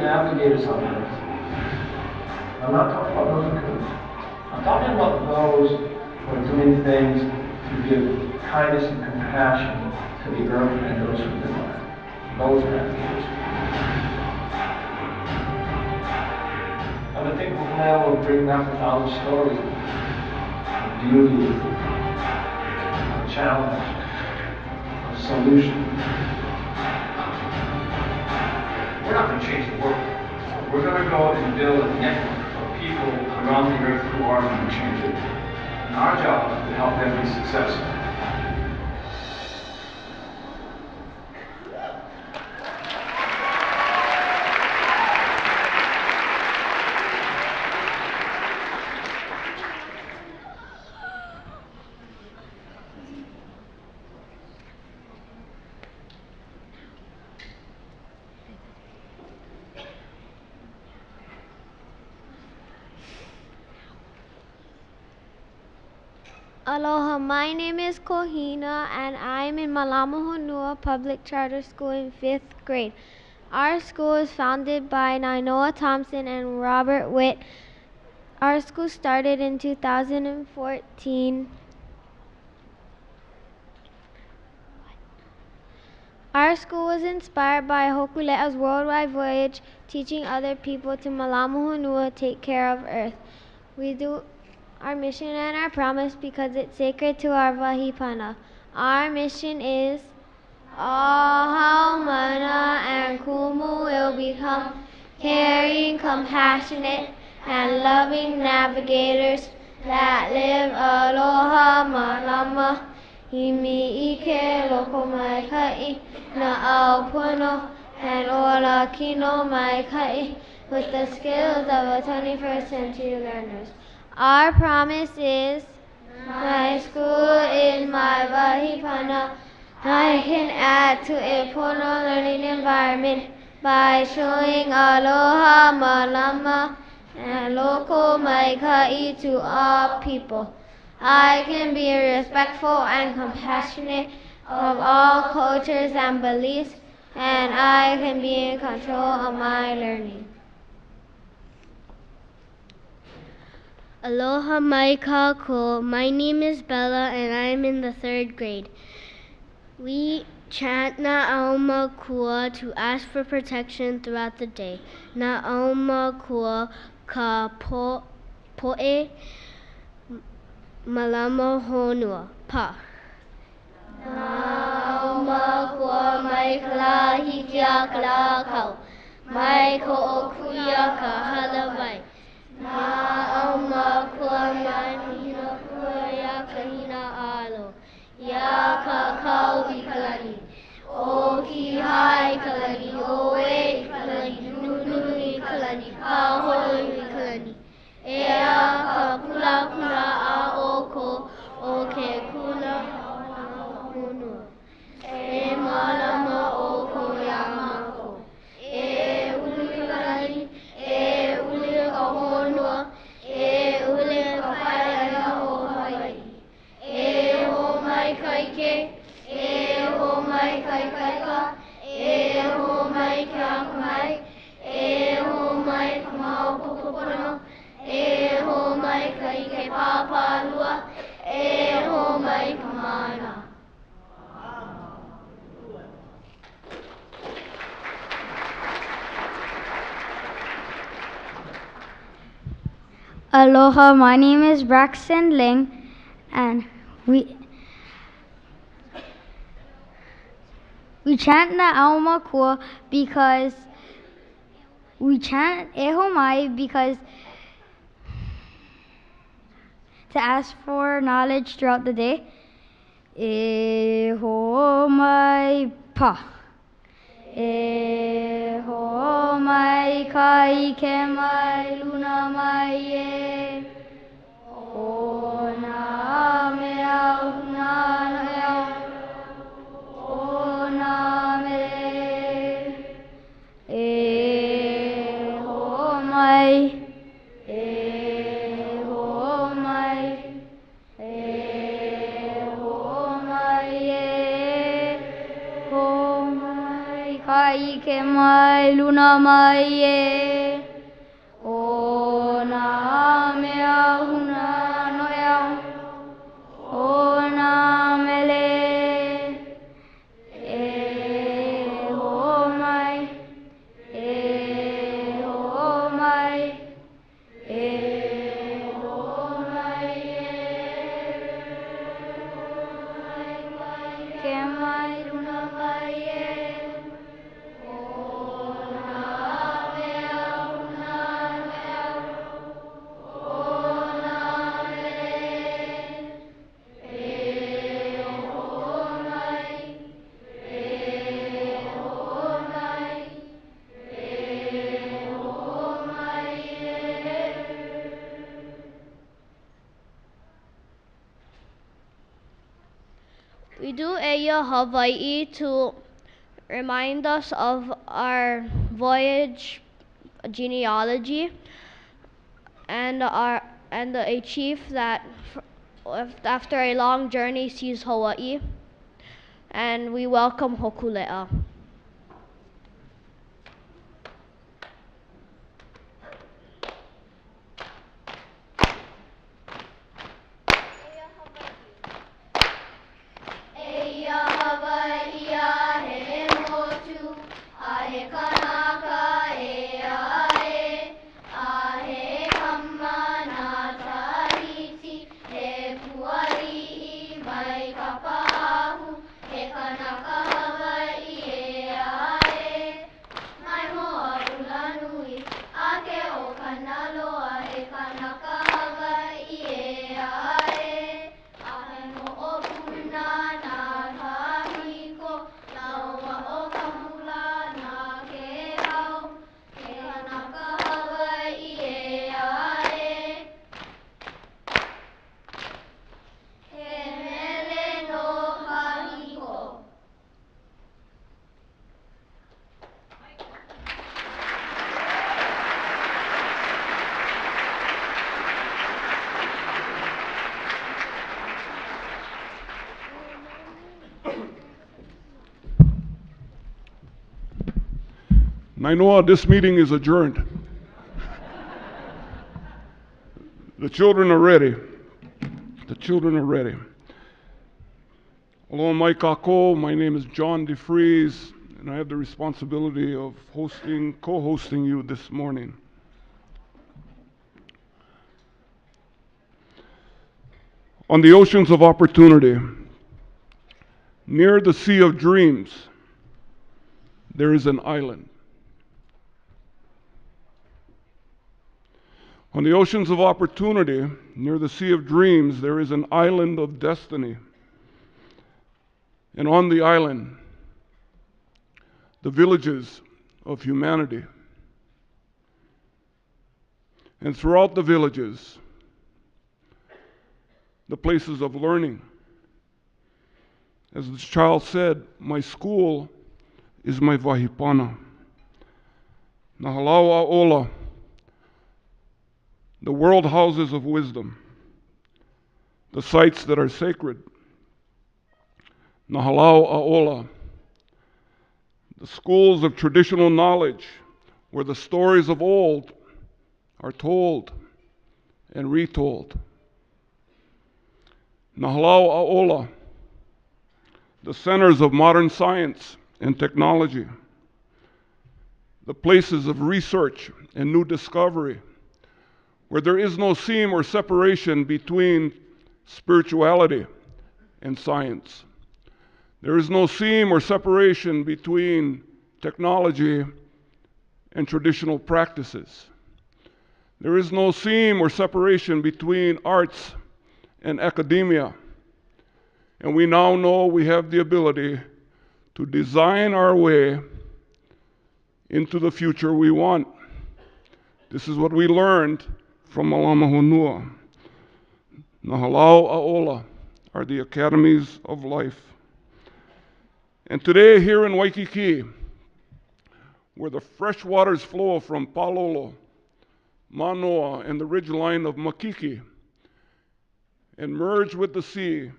navigators on earth. I'm not talking about those who couldn't. I'm talking about those who are doing things to give kindness and compassion to the earth and those who live on it. Those navigators. And I think Pomai will bring back 1,000 stories of beauty, of challenge, of solution. We're not going to change the world. We're going to go and build a network of people around the earth who are going to change it. And our job is to help them be successful. Aloha, my name is Kohina and I am in Mālama, Honua Public Charter School in 5th grade. Our school is founded by Nainoa, Thompson, and Robert Witt. Our school started in 2014. Our school was inspired by Hokule'a's worldwide voyage, teaching other people to Mālama, Honua, take care of Earth. We do our mission and our promise because it's sacred to our wahipana. Our mission is all haumana and kumu will become caring, compassionate, and loving navigators that live aloha Mālama. Himi ike loko mai kai na aupono and ola kino mai kai with the skills of a 21st century learners. Our promise is, my school is my wahipana. I can add to a pono learning environment by showing aloha Mālama and loko mai kai to all people. I can be respectful and compassionate of all cultures and beliefs, and I can be in control of my learning. Aloha mai kākou. My name is Bella and I am in the 3rd grade. We chant Na'auma Kua to ask for protection throughout the day. Na'auma Kua ka po'e Mālama Honua. Pa. Na'auma Kua mai kala hikia kala kau. Mai ko o kuia ka halavai. Na'auma Kua mai hina kua ya kahina alo. Ya ka kau I kalani. O ki hai kalani. O e kalani. Nunu I kalani. Pa holo I kalani. Ea ka pula pula a oko. O ke kuna honua. E Mālama o ko ya mako. E uli kalani. E uli ka honua. E uli ka paia ho Hawaii. E ho mai kaike. E ho mai kaikaika. E ho mai Keakumai. E ho mai kamau popopono. E ho mai kaike papalua. E ho mai kamana. Aloha, my name is Braxton Ling, and we chant Na'auma Kua because we chant Eho Mai because to ask for knowledge throughout the day. Eho Mai Pa. E ho mai kai ke mai luna mai e o na me au na o na me e ho mai e ho mai e ho mai e ho mai kai ke mai luna mai e o na mea huna noea o na mele e ho mai e ho mai e ho mai e ke mai runa mai e We do Eya Hawaii to remind us of our voyage genealogy and a chief that after a long journey sees Hawaii, and we welcome Hokulea. Nainoa, this meeting is adjourned. The children are ready. The children are ready. Hello, mai kako. My name is John DeFries, and I have the responsibility of co-hosting you this morning. On the oceans of opportunity, near the Sea of Dreams, there is an island. On the oceans of opportunity, near the Sea of Dreams, there is an island of destiny. And on the island, the villages of humanity. And throughout the villages, the places of learning. As the child said, my school is my vahipana. Nahalawa ola, the world houses of wisdom, the sites that are sacred. Nahalau Aola, the schools of traditional knowledge, where the stories of old are told and retold. Nahalau Aola, the centers of modern science and technology, the places of research and new discovery, where there is no seam or separation between spirituality and science. There is no seam or separation between technology and traditional practices. There is no seam or separation between arts and academia. And we now know we have the ability to design our way into the future we want. This is what we learned from Mālama Honua. Nahalau Aola are the academies of life. And today here in Waikiki, where the fresh waters flow from Palolo, Manoa, and the ridgeline of Makiki, and merge with the sea,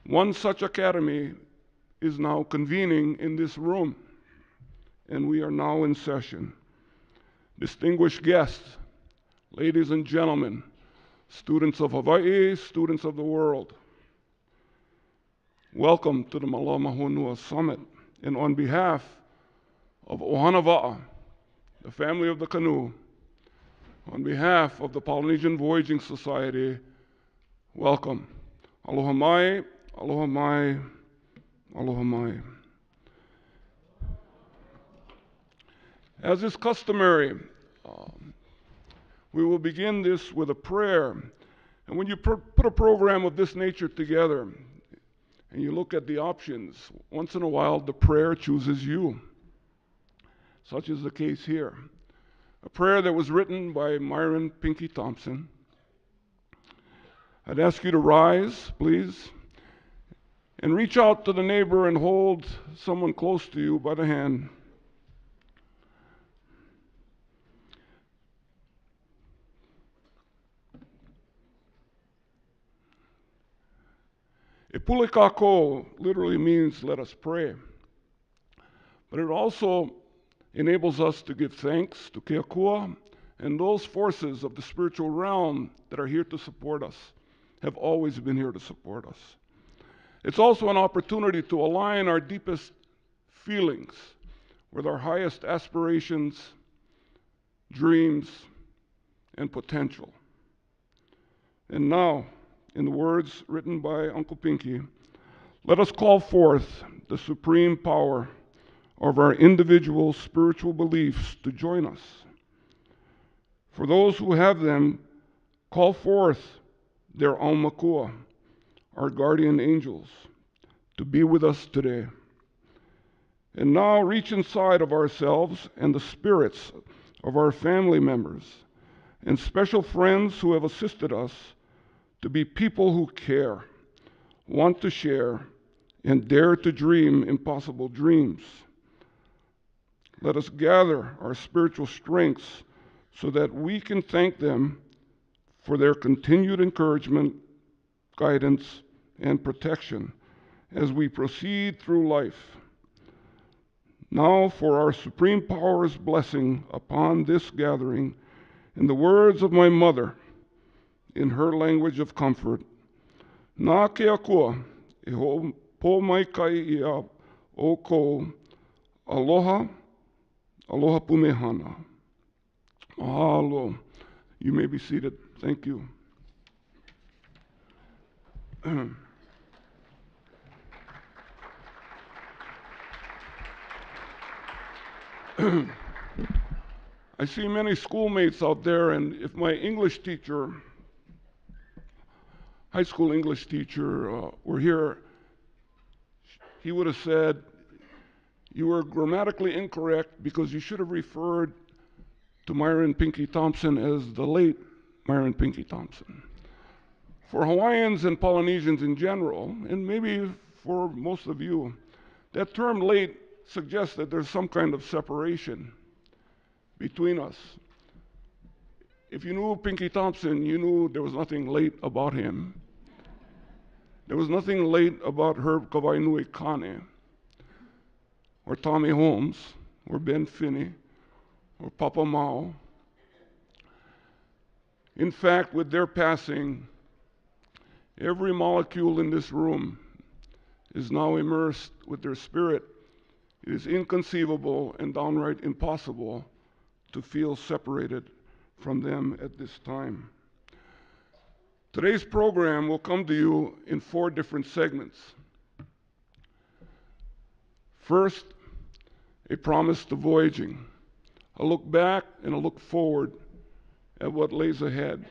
one such academy is now convening in this room. and we are now in session. Distinguished guests, ladies and gentlemen, students of Hawaii, students of the world, welcome to the Mālama Honua Summit. And on behalf of Ohana Wa'a, the family of the canoe, on behalf of the Polynesian Voyaging Society, welcome. Aloha mai, aloha mai, aloha mai. As is customary, we will begin this with a prayer. And when you put a program of this nature together, and you look at the options, once in a while the prayer chooses you. Such is the case here. A prayer that was written by Myron Pinky Thompson. I'd ask you to rise, please, and reach out to the neighbor and hold someone close to you by the hand. E pule kako literally means let us pray, but it also enables us to give thanks to Keakua and those forces of the spiritual realm that are here to support us, have always been here to support us. It's also an opportunity to align our deepest feelings with our highest aspirations, dreams, and potential. And now, in the words written by Uncle Pinky, let us call forth the supreme power of our individual spiritual beliefs to join us. For those who have them, call forth their aumakua, our guardian angels, to be with us today. And now reach inside of ourselves and the spirits of our family members and special friends who have assisted us to be people who care, want to share, and dare to dream impossible dreams. Let us gather our spiritual strengths so that we can thank them for their continued encouragement, guidance, and protection as we proceed through life. Now for our Supreme Power's blessing upon this gathering, in the words of my mother, in her language of comfort, Nā Keakua, e ho Pomai kai ia o ko, aloha, aloha pumehana. Mahalo. You may be seated. Thank you. I see many schoolmates out there, and if my English teacher, high school English teacher, were here, he would have said, you were grammatically incorrect because you should have referred to Myron Pinky Thompson as the late Myron Pinky Thompson. For Hawaiians and Polynesians in general, and maybe for most of you, that term late suggests that there's some kind of separation between us. If you knew Pinky Thompson, you knew there was nothing late about him. There was nothing late about Herb Kawainui Kane, or Tommy Holmes, or Ben Finney, or Papa Mao. In fact, with their passing, every molecule in this room is now immersed with their spirit. It is inconceivable and downright impossible to feel separated from them at this time. Today's program will come to you in 4 different segments. First, a promise to voyaging, a look back and a look forward at what lays ahead,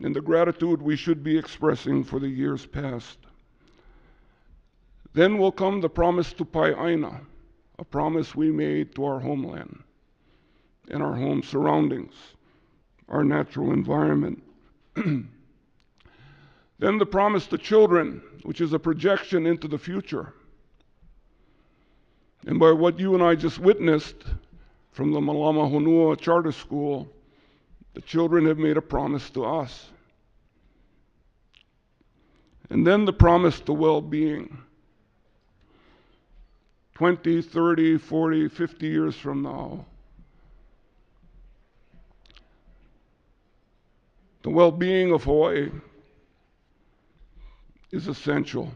and the gratitude we should be expressing for the years past. Then will come the promise to Pai'aina, a promise we made to our homeland and our home surroundings, our natural environment. Then the promise to children, which is a projection into the future. And by what you and I just witnessed from the Mālama Honua Charter School, the children have made a promise to us. And then the promise to well-being. 20, 30, 40, 50 years from now, the well-being of Hawaii is essential,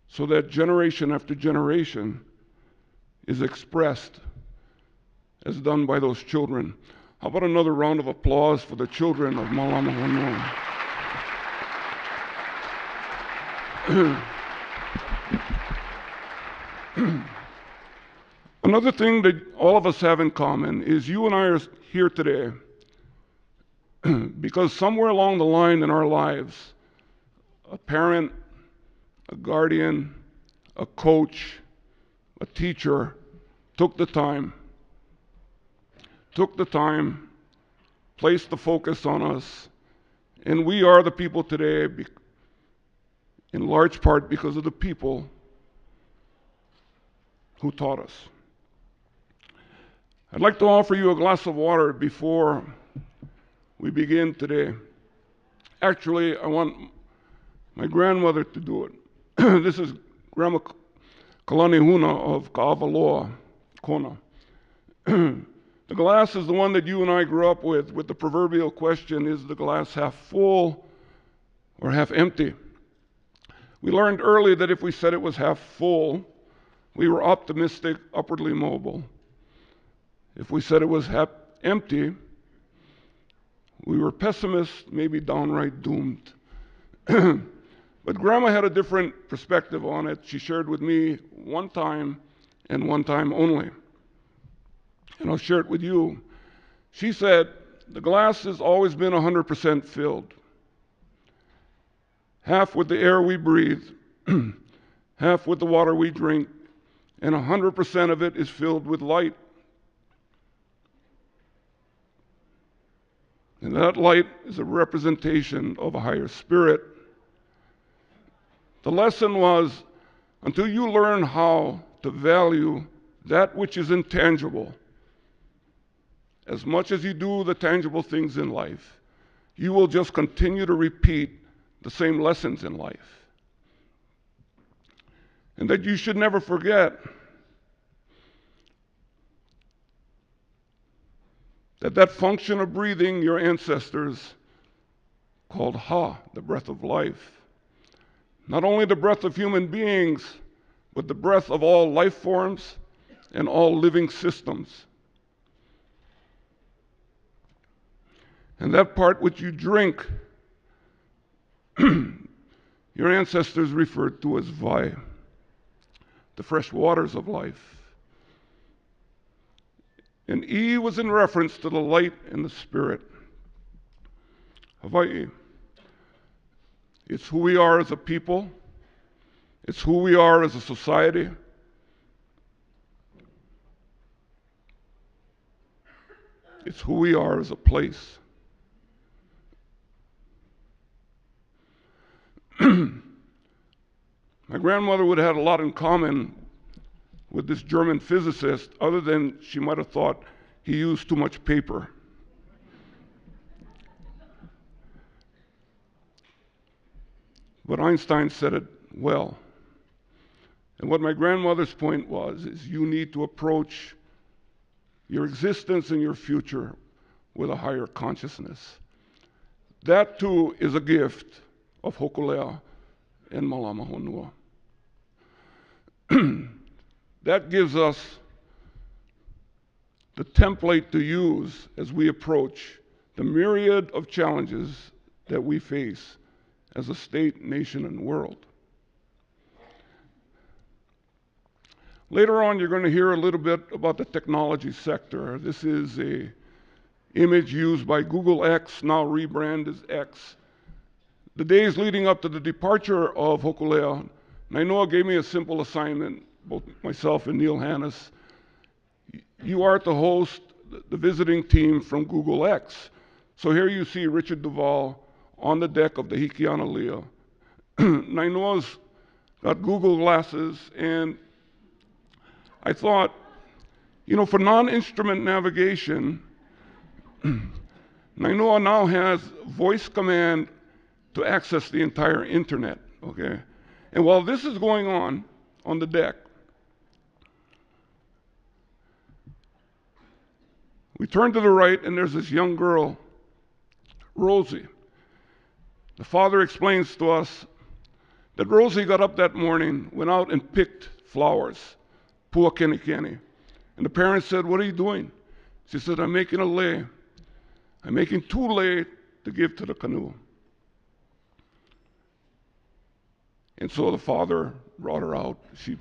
so that generation after generation is expressed as done by those children. How about another round of applause for the children of Mālama Honua? Another thing that all of us have in common is you and I are here today because somewhere along the line in our lives, a parent, a guardian, a coach, a teacher took the time, placed the focus on us, and we are the people today in large part because of the people who taught us. I'd like to offer you a glass of water before we begin today. Actually, I want my grandmother to do it. This is Grandma Kalanihuna of Ka'avaloa, Kona. The glass is the one that you and I grew up with the proverbial question, is the glass half full or half empty? We learned early that if we said it was half full, we were optimistic, upwardly mobile. If we said it was half empty, we were pessimists, maybe downright doomed. But Grandma had a different perspective on it. She shared with me one time and one time only. And I'll share it with you. She said, the glass has always been 100% filled. Half with the air we breathe, half with the water we drink, and 100% of it is filled with light. And that light is a representation of a higher spirit. The lesson was, until you learn how to value that which is intangible, as much as you do the tangible things in life, you will just continue to repeat the same lessons in life. And that you should never forget that function of breathing your ancestors called Ha, the breath of life. Not only the breath of human beings, but the breath of all life forms and all living systems. And that part which you drink, your ancestors referred to as Vai, the fresh waters of life. And E was in reference to the light and the spirit. Hawaii. It's who we are as a people. It's who we are as a society. It's who we are as a place. My grandmother would have had a lot in common with this German physicist, other than she might have thought he used too much paper. But Einstein said it well. And what my grandmother's point was, is you need to approach your existence and your future with a higher consciousness. That too is a gift of Hokulea and Mālama Honua. That gives us the template to use as we approach the myriad of challenges that we face as a state, nation, and world. Later on, you're going to hear a little bit about the technology sector. This is an image used by Google X, now rebranded as X. The days leading up to the departure of Hokulea, Nainoa gave me a simple assignment, both myself and Neil Hannes. You are to host the visiting team from Google X. So here you see Richard Duvall on the deck of the Hekenukumai. Nainoa's got Google glasses, and I thought, for non-instrument navigation, Nainoa now has voice command to access the entire internet, okay? And while this is going on, on the deck. We turn to the right, and there's this young girl, Rosie. The father explains to us that Rosie got up that morning, went out and picked flowers, puakenikeni. And the parents said, "What are you doing?" She said, "I'm making a lei. I'm making 2 lei to give to the canoe." And so the father brought her out. She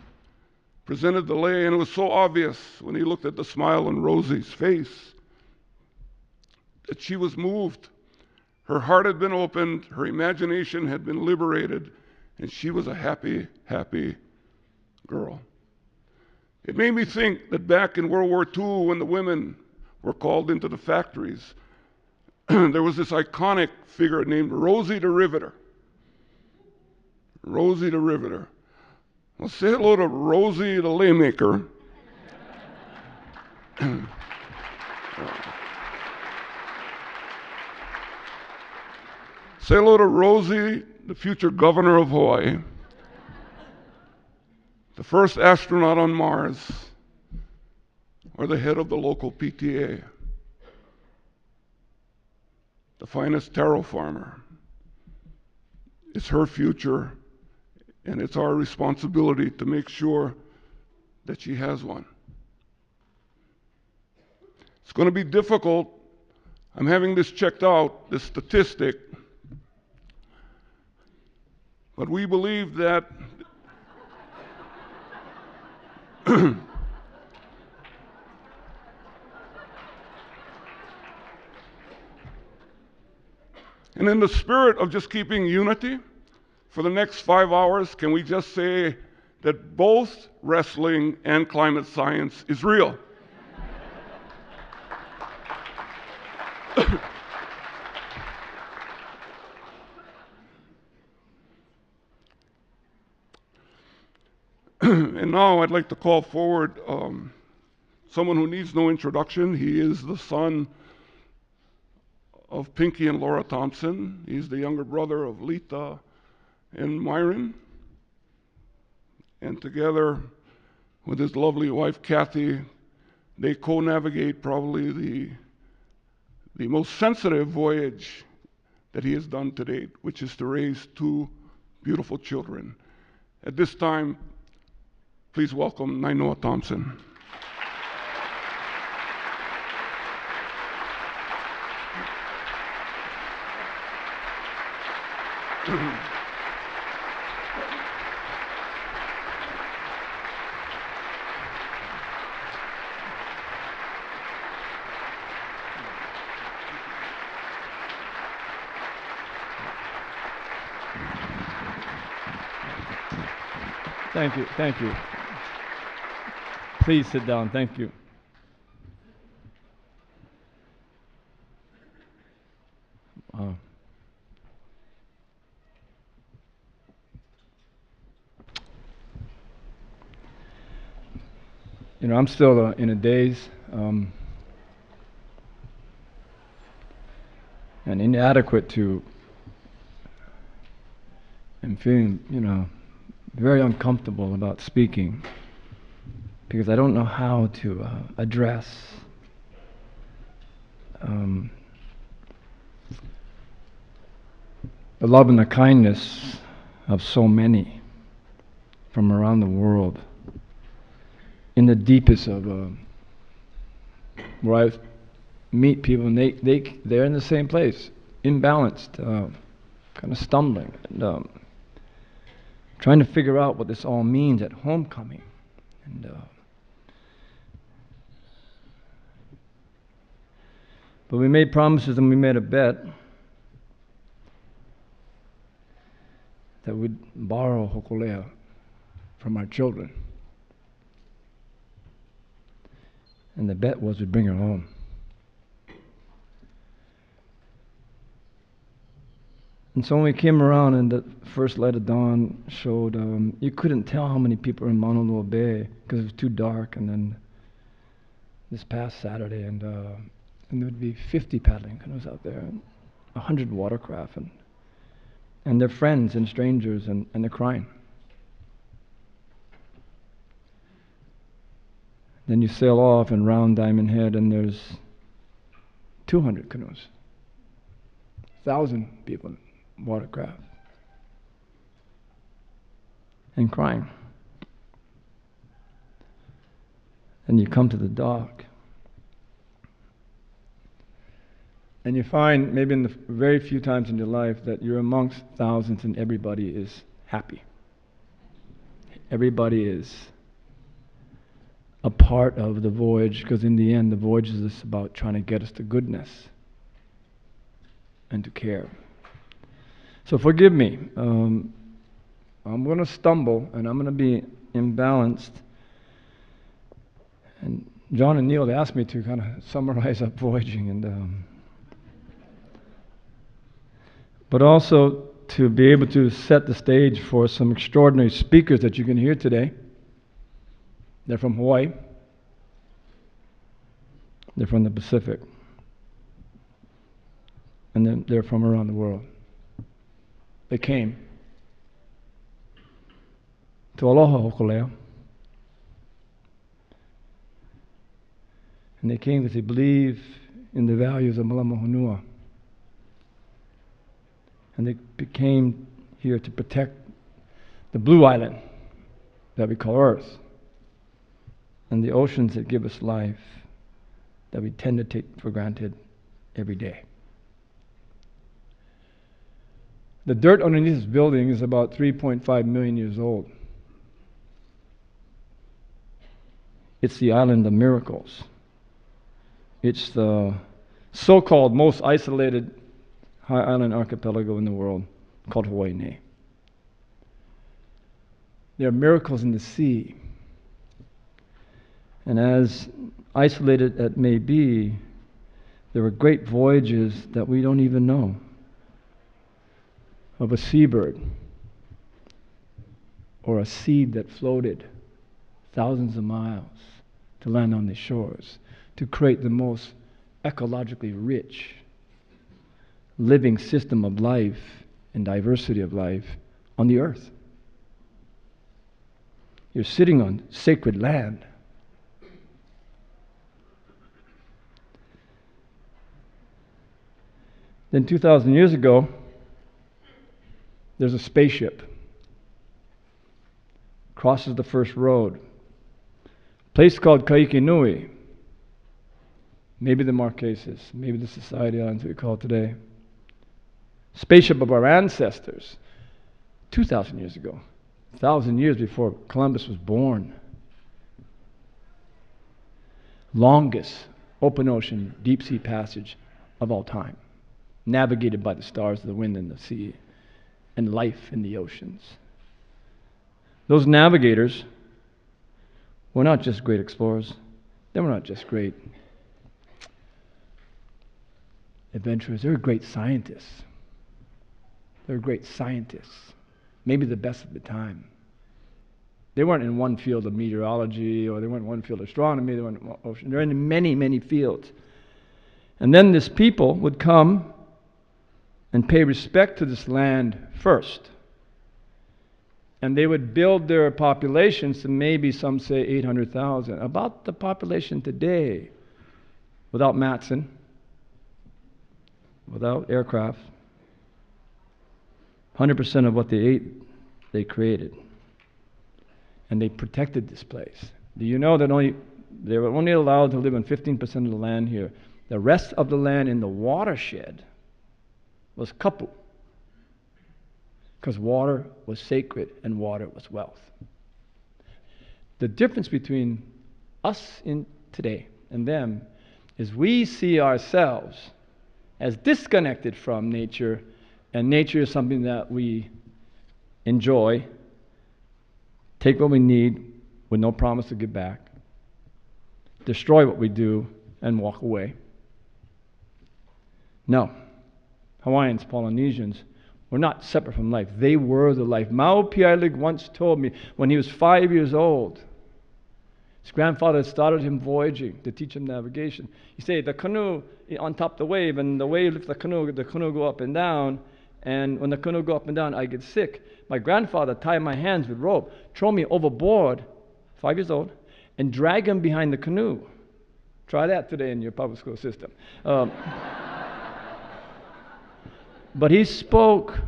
presented the lei, and it was so obvious when he looked at the smile on Rosie's face that she was moved. Her heart had been opened, her imagination had been liberated, and she was a happy, happy girl. It made me think that back in World War II, when the women were called into the factories, there was this iconic figure named Rosie the Riveter. Rosie the Riveter. Well, say hello to Rosie the Laymaker. Say hello to Rosie, the future governor of Hawaii, the first astronaut on Mars, or the head of the local PTA, the finest taro farmer. It's her future, and it's our responsibility to make sure that she has one. It's going to be difficult. I'm having this checked out, this statistic, but we believe that and in the spirit of just keeping unity, for the next 5 hours, can we just say that both wrestling and climate science is real? And now I'd like to call forward someone who needs no introduction. He is the son of Pinky and Laura Thompson. He's the younger brother of Lita and Myron. And together with his lovely wife, Kathy, they co-navigate probably the most sensitive voyage that he has done to date, which is to raise 2 beautiful children. At this time, please welcome Nainoa Thompson. Thank you, thank you. Please sit down, thank you. You know, I'm still in a daze and inadequate to, and feeling, you know, very uncomfortable about speaking because I don't know how to address the love and the kindness of so many from around the world in the deepest of where I meet people and they're in the same place, imbalanced, kind of stumbling and trying to figure out what this all means at homecoming. And but we made promises and we made a bet that we'd borrow hokulea from our children. And the bet was we'd bring her home. And so when we came around and the first light of dawn showed, you couldn't tell how many people were in Maunalua Bay because it was too dark. And then this past Saturday, and there would be 50 paddling canoes out there, and 100 watercraft, and they're friends and strangers, and they're crying. Then you sail off and round Diamond Head, and there's 200 canoes, 1,000 people in watercraft, and crying. And you come to the dock, and you find, maybe in the very few times in your life, that you're amongst thousands and everybody is happy. Everybody is a part of the voyage, because in the end, the voyage is about trying to get us to goodness and to care. So forgive me. I'm going to stumble, and I'm going to be imbalanced. And John and Neil asked me to kind of summarize up Voyaging, and but also to be able to set the stage for some extraordinary speakers that you can hear today. They're from Hawaii. They're from the Pacific. And then they're from around the world. They came to Aloha Hokulea. And they came because they believe in the values of Mālama Honua. And they came here to protect the blue island that we call Earth, and the oceans that give us life that we tend to take for granted every day. The dirt underneath this building is about 3.5 million years old. It's the island of miracles. It's the so-called most isolated high island archipelago in the world, called Hawaii. There are miracles in the sea. And as isolated as it may be, there were great voyages that we don't even know of a seabird or a seed that floated thousands of miles to land on the shores to create the most ecologically rich living system of life and diversity of life on the earth. You're sitting on sacred land. Then 2,000 years ago, there's a spaceship. Crosses the first road. A place called Kaikinui. Maybe the Marquesas, maybe the Society Islands we call today. Spaceship of our ancestors, 2,000 years ago, 1,000 years before Columbus was born. Longest open ocean, deep sea passage of all time, navigated by the stars, the wind, and the sea, and life in the oceans. Those navigators were not just great explorers, they were not just great adventurers, they were great scientists. They were great scientists, maybe the best of the time. They weren't in one field of meteorology, or they weren't in one field of astronomy, they weren't in ocean. They're in many, many fields. And then this people would come and pay respect to this land first. And they would build their populations to maybe, some say, 800,000. About the population today, without Matson, without aircraft. 100% of what they ate, they created. And they protected this place. Do you know that they were only allowed to live on 15% of the land here? The rest of the land in the watershed was kapu. Because water was sacred and water was wealth. The difference between us in today and them is we see ourselves as disconnected from nature, and nature is something that we enjoy, take what we need with no promise to give back, destroy what we do, and walk away. No. Hawaiians, Polynesians, were not separate from life. They were the life. Maupiailig once told me when he was 5 years old, his grandfather had started him voyaging to teach him navigation. He said, the canoe on top of the wave, and the wave lifts the canoe go up and down, and when the canoe go up and down, I get sick. My grandfather tied my hands with rope, throw me overboard, 5 years old, and drag him behind the canoe. Try that today in your public school system. But he spoke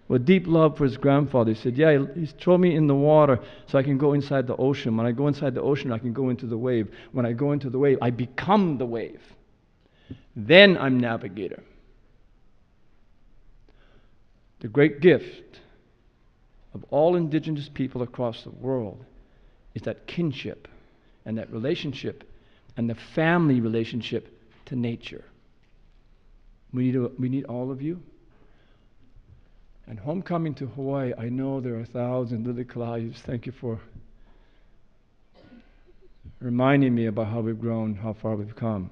with deep love for his grandfather. He said, yeah, he's thrown me in the water so I can go inside the ocean. When I go inside the ocean, I can go into the wave. When I go into the wave, I become the wave. Then I'm navigator. The great gift of all indigenous people across the world is that kinship and that relationship and the family relationship to nature. We need all of you. And homecoming to Hawaii, I know there are thousands of little Kala'is. Thank you for reminding me about how we've grown, how far we've come.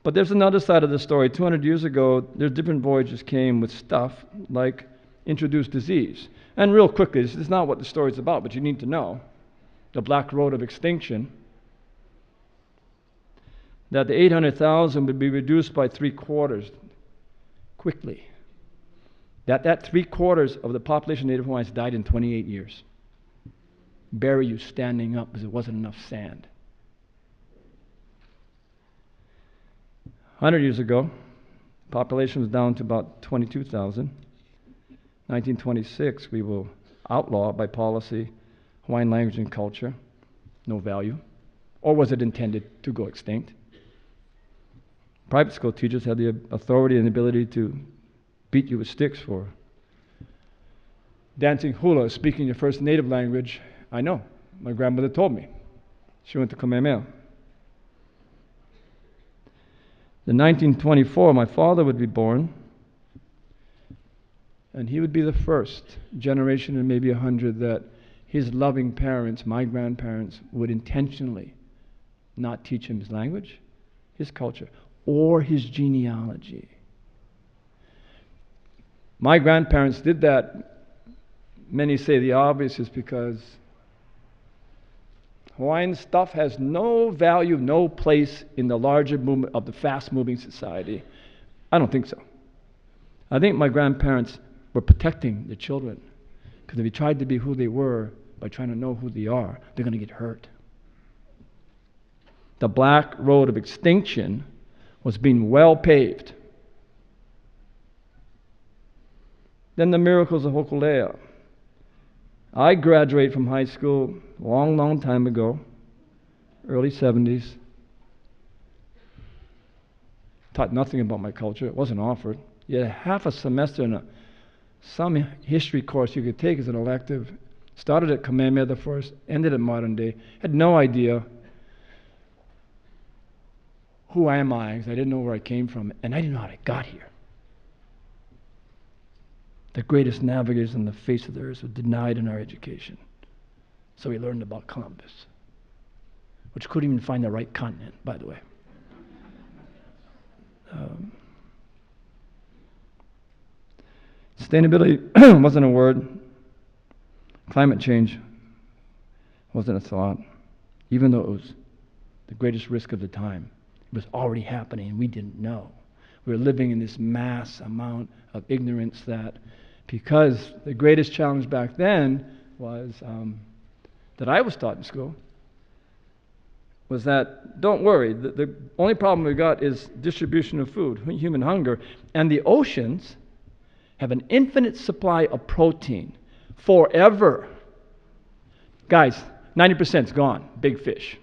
But there's another side of the story. 200 years ago, there's different voyages came with stuff like introduced disease. And real quickly, this is not what the story's about, but you need to know. The Black Road of Extinction, that the 800,000 would be reduced by 3/4 quickly. That 3/4 of the population of Native Hawaiians died in 28 years. Bury you standing up because there wasn't enough sand. 100 years ago, population was down to about 22,000. 1926, we will outlaw by policy Hawaiian language and culture, no value. Or was it intended to go extinct? Private school teachers had the authority and ability to beat you with sticks for dancing hula, speaking your first native language. I know. My grandmother told me. She went to Kamehameha. In 1924, my father would be born, and he would be the first generation in maybe 100 that his loving parents, my grandparents, would intentionally not teach him his language, his culture, or his genealogy. My grandparents did that. Many say the obvious is because Hawaiian stuff has no value, no place in the larger movement of the fast-moving society. I don't think so. I think my grandparents were protecting their children, because if you tried to be who they were by trying to know who they are, they're going to get hurt. The Black Road of Extinction was being well paved. Then the miracles of Hokulea. I graduated from high school a long, long time ago, early 70s. Taught nothing about my culture. It wasn't offered. You had half a semester in some history course you could take as an elective. Started at Kamehameha the first, ended at modern day. Had no idea who am I, because I didn't know where I came from, and I didn't know how I got here. The greatest navigators on the face of the earth were denied in our education. So we learned about Columbus, which couldn't even find the right continent, by the way. Sustainability wasn't a word. Climate change wasn't a thought, even though it was the greatest risk of the time. It was already happening, and we didn't know. We were living in this mass amount of ignorance that, because the greatest challenge back then was, that I was taught in school, was that, don't worry, the only problem we got is distribution of food, human hunger, and the oceans have an infinite supply of protein forever. Guys, 90% is gone, big fish.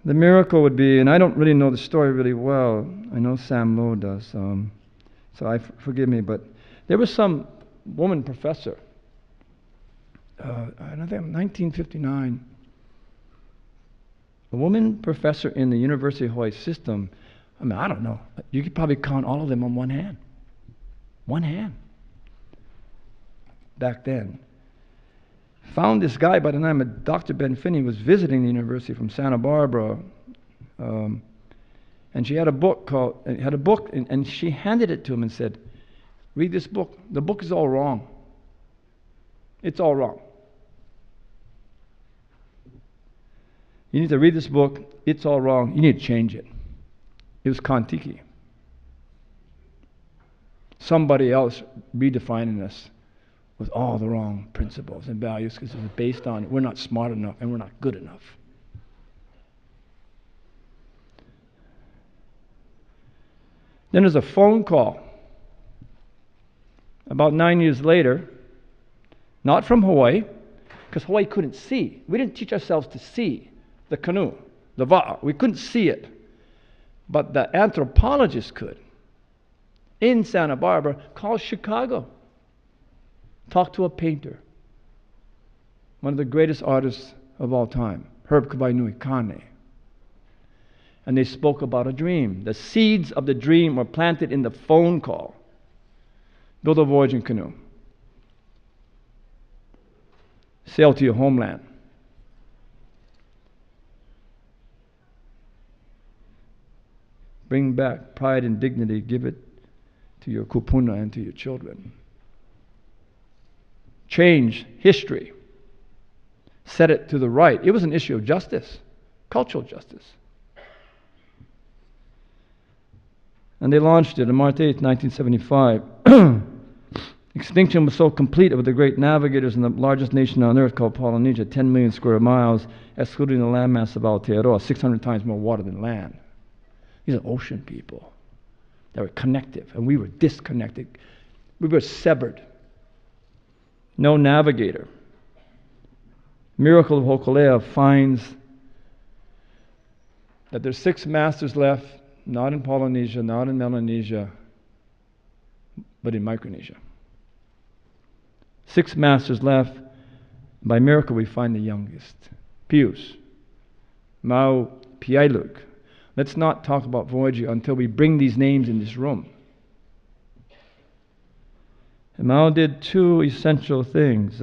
The miracle would be, and I don't really know the story really well. I know Sam Lowe does, so forgive me, but there was some woman professor, I don't think 1959, a woman professor in the University of Hawaii system. I mean, I don't know. You could probably count all of them on one hand. One hand. Back then. Found this guy by the name of Dr. Ben Finney, was visiting the university from Santa Barbara, and she had a book and she handed it to him and said, "Read this book. The book is all wrong. It's all wrong. You need to read this book. It's all wrong. You need to change it." It was Kon-Tiki. somebody else redefining us with all the wrong principles and values because it's based on we're not smart enough and we're not good enough. Then there's a phone call about 9 years later, not from Hawaii, because Hawaii couldn't see. We didn't teach ourselves to see the canoe, the va'a. We couldn't see it. But the anthropologists could. In Santa Barbara, called Chicago. Talked to a painter. One of the greatest artists of all time, Herb Kawainui Kane. And they spoke about a dream. The seeds of the dream were planted in the phone call. Build a voyaging canoe. Sail to your homeland. Bring back pride and dignity. Give it to your kupuna and to your children. Change history. Set it to the right. It was an issue of justice, cultural justice. And they launched it on March 8, 1975. Extinction was so complete with the great navigators in the largest nation on earth called Polynesia, 10 million square miles, excluding the landmass of Aotearoa, 600 times more water than land. These are ocean people that were connective, and we were disconnected. We were severed. No navigator. Miracle of Hokulea finds that there's 6 masters left, not in Polynesia, not in Melanesia, but in Micronesia. 6 masters left. By miracle, we find the youngest, Pius, Mau Piailug. Let's not talk about Voyaging until we bring these names in this room. And Mao did 2 essential things.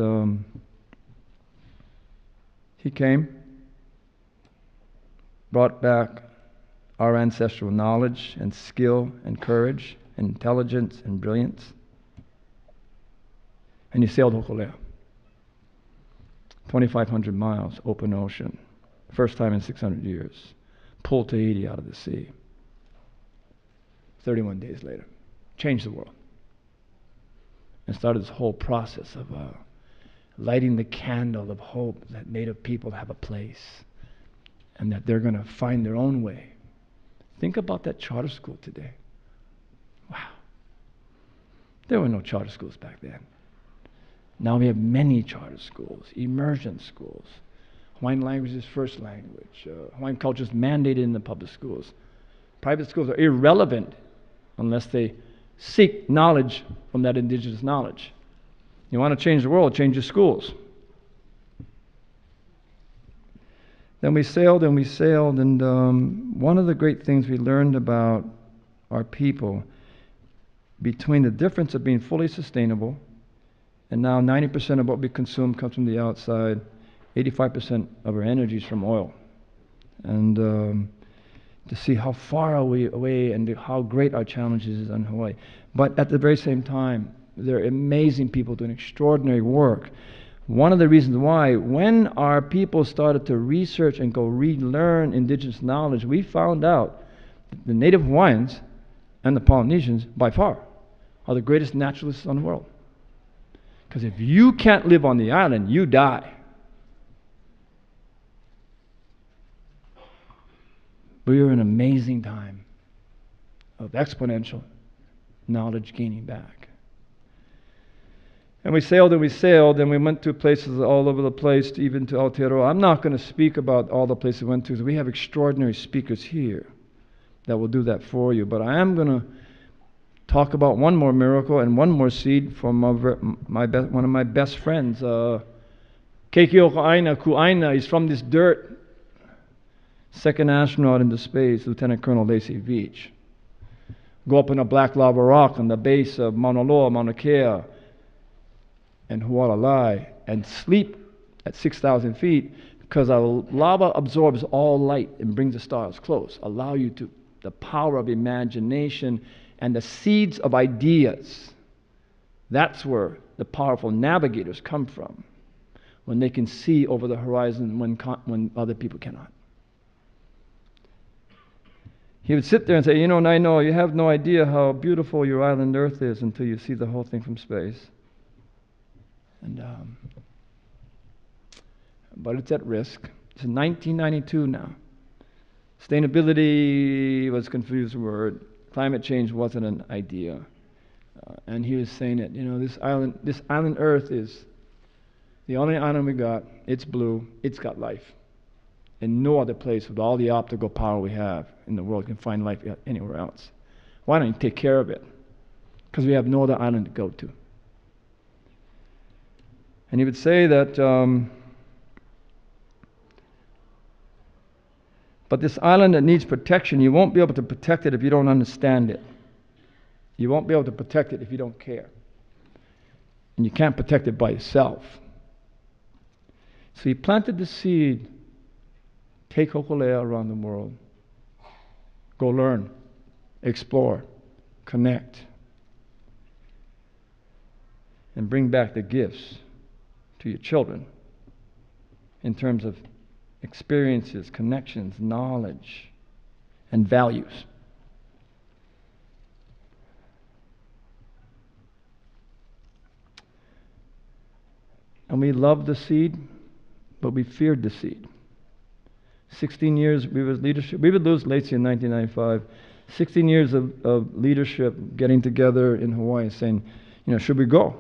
He came, brought back our ancestral knowledge and skill and courage and intelligence and brilliance. And he sailed Hokulea. 2,500 miles, open ocean. First time in 600 years. Pulled Tahiti out of the sea. 31 days later. Changed the world. And started this whole process of lighting the candle of hope that Native people have a place and that they're going to find their own way. Think about that charter school today. Wow. There were no charter schools back then. Now we have many charter schools, immersion schools. Hawaiian language is first language. Hawaiian culture is mandated in the public schools. Private schools are irrelevant unless they seek knowledge from that indigenous knowledge. You want to change the world, change your schools. Then we sailed, and one of the great things we learned about our people, between the difference of being fully sustainable, and now 90% of what we consume comes from the outside, 85% of our energy is from oil. And to see how far are we away and how great our challenges is in Hawaii. But at the very same time, there are amazing people doing extraordinary work. One of the reasons why, when our people started to research and go relearn indigenous knowledge, we found out that the native Hawaiians and the Polynesians, by far, are the greatest naturalists in the world. Because if you can't live on the island, you die. We are in an amazing time of exponential knowledge gaining back. And we sailed, and we went to places all over the place, even to Aotearoa. I'm not going to speak about all the places we went to, because we have extraordinary speakers here that will do that for you. But I am going to talk about one more miracle and one more seed from one of my best friends. Keikioka Kuaina is from this dirt. Second astronaut into space, Lieutenant Colonel Lacey Veach. Go up in a black lava rock on the base of Mauna Loa, Mauna Kea, and Hualalai, and sleep at 6,000 feet, because lava absorbs all light and brings the stars close. Allow you to, the power of imagination and the seeds of ideas. That's where the powerful navigators come from, when they can see over the horizon when other people cannot. He would sit there and say, you know, Nainoa, you have no idea how beautiful your island Earth is until you see the whole thing from space. And but it's at risk. It's in 1992 now. Sustainability was a confused word. Climate change wasn't an idea. And he was saying that, you know, this island Earth is the only island we got. It's blue. It's got life. And no other place with all the optical power we have in the world can find life anywhere else. Why don't you take care of it? Because we have no other island to go to. And he would say that, but this island that needs protection, you won't be able to protect it if you don't understand it. You won't be able to protect it if you don't care. And you can't protect it by yourself. So he planted the seed. Take Hokulea around the world. Go learn, explore, connect, and bring back the gifts to your children in terms of experiences, connections, knowledge, and values. And we loved the seed, but we feared the seed. 16 years we was leadership. We would lose Lacey in 1995. 16 years of leadership getting together in Hawaii saying, you know, should we go?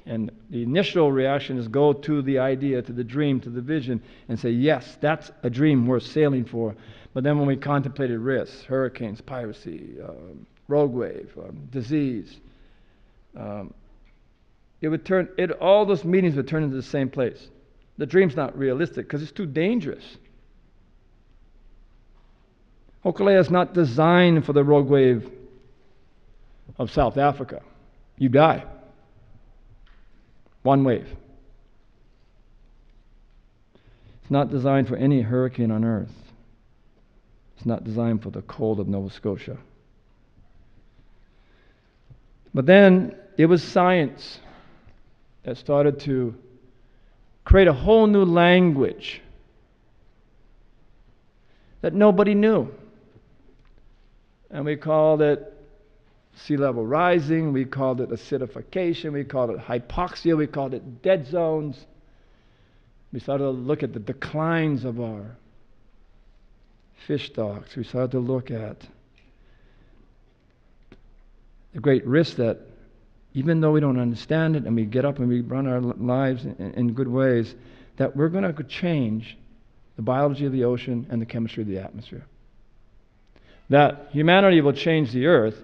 And the initial reaction is go to the idea, to the dream, to the vision, and say, yes, that's a dream worth sailing for. But then when we contemplated risks, hurricanes, piracy, rogue wave, disease, all those meetings would turn into the same place. The dream's not realistic because it's too dangerous. Hokulea is not designed for the rogue wave of South Africa. You die. One wave. It's not designed for any hurricane on Earth. It's not designed for the cold of Nova Scotia. But then it was science that started to create a whole new language that nobody knew. And we called it sea level rising, we called it acidification, we called it hypoxia, we called it dead zones. We started to look at the declines of our fish stocks. We started to look at the great risk that even though we don't understand it and we get up and we run our lives in good ways, that we're going to change the biology of the ocean and the chemistry of the atmosphere. That humanity will change the Earth,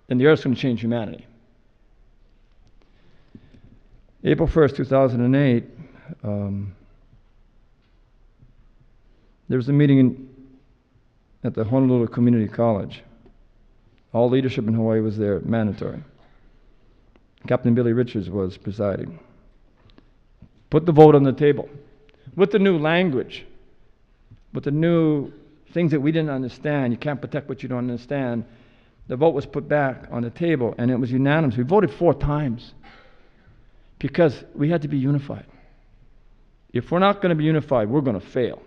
and the Earth's going to change humanity. April 1st, 2008, there was a meeting at the Honolulu Community College. All leadership in Hawaii was there, mandatory. Captain Billy Richards was presiding. Put the vote on the table with the new language, with the new things that we didn't understand. You can't protect what you don't understand. The vote was put back on the table, and it was unanimous. We voted 4 times because we had to be unified. If we're not going to be unified, we're going to fail.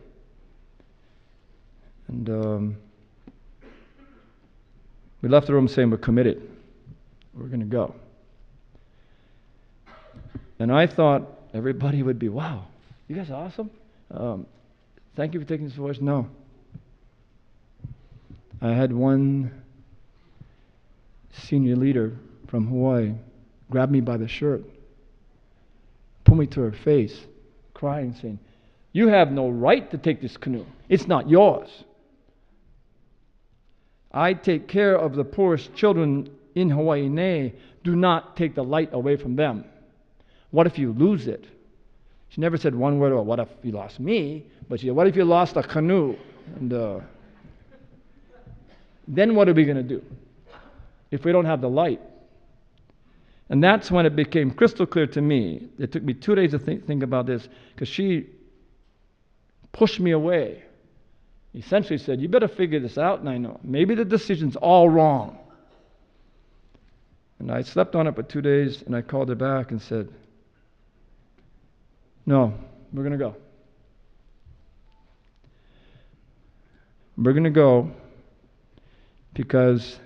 And we left the room saying we're committed. We're going to go. And I thought everybody would be, wow, you guys are awesome. Thank you for taking this voice. No. I had one senior leader from Hawaii grab me by the shirt, pull me to her face, crying, saying, you have no right to take this canoe. It's not yours. I take care of the poorest children in Hawaii. Do not take the light away from them. What if you lose it? She never said one word about what if you lost me, but she said, what if you lost a canoe? And then what are we going to do if we don't have the light? And that's when it became crystal clear to me. It took me 2 days to think about this, because she pushed me away. Essentially said, you better figure this out, Nainoa. Maybe the decision's all wrong. And I slept on it for 2 days, and I called her back and said, no, we're going to go. We're going to go because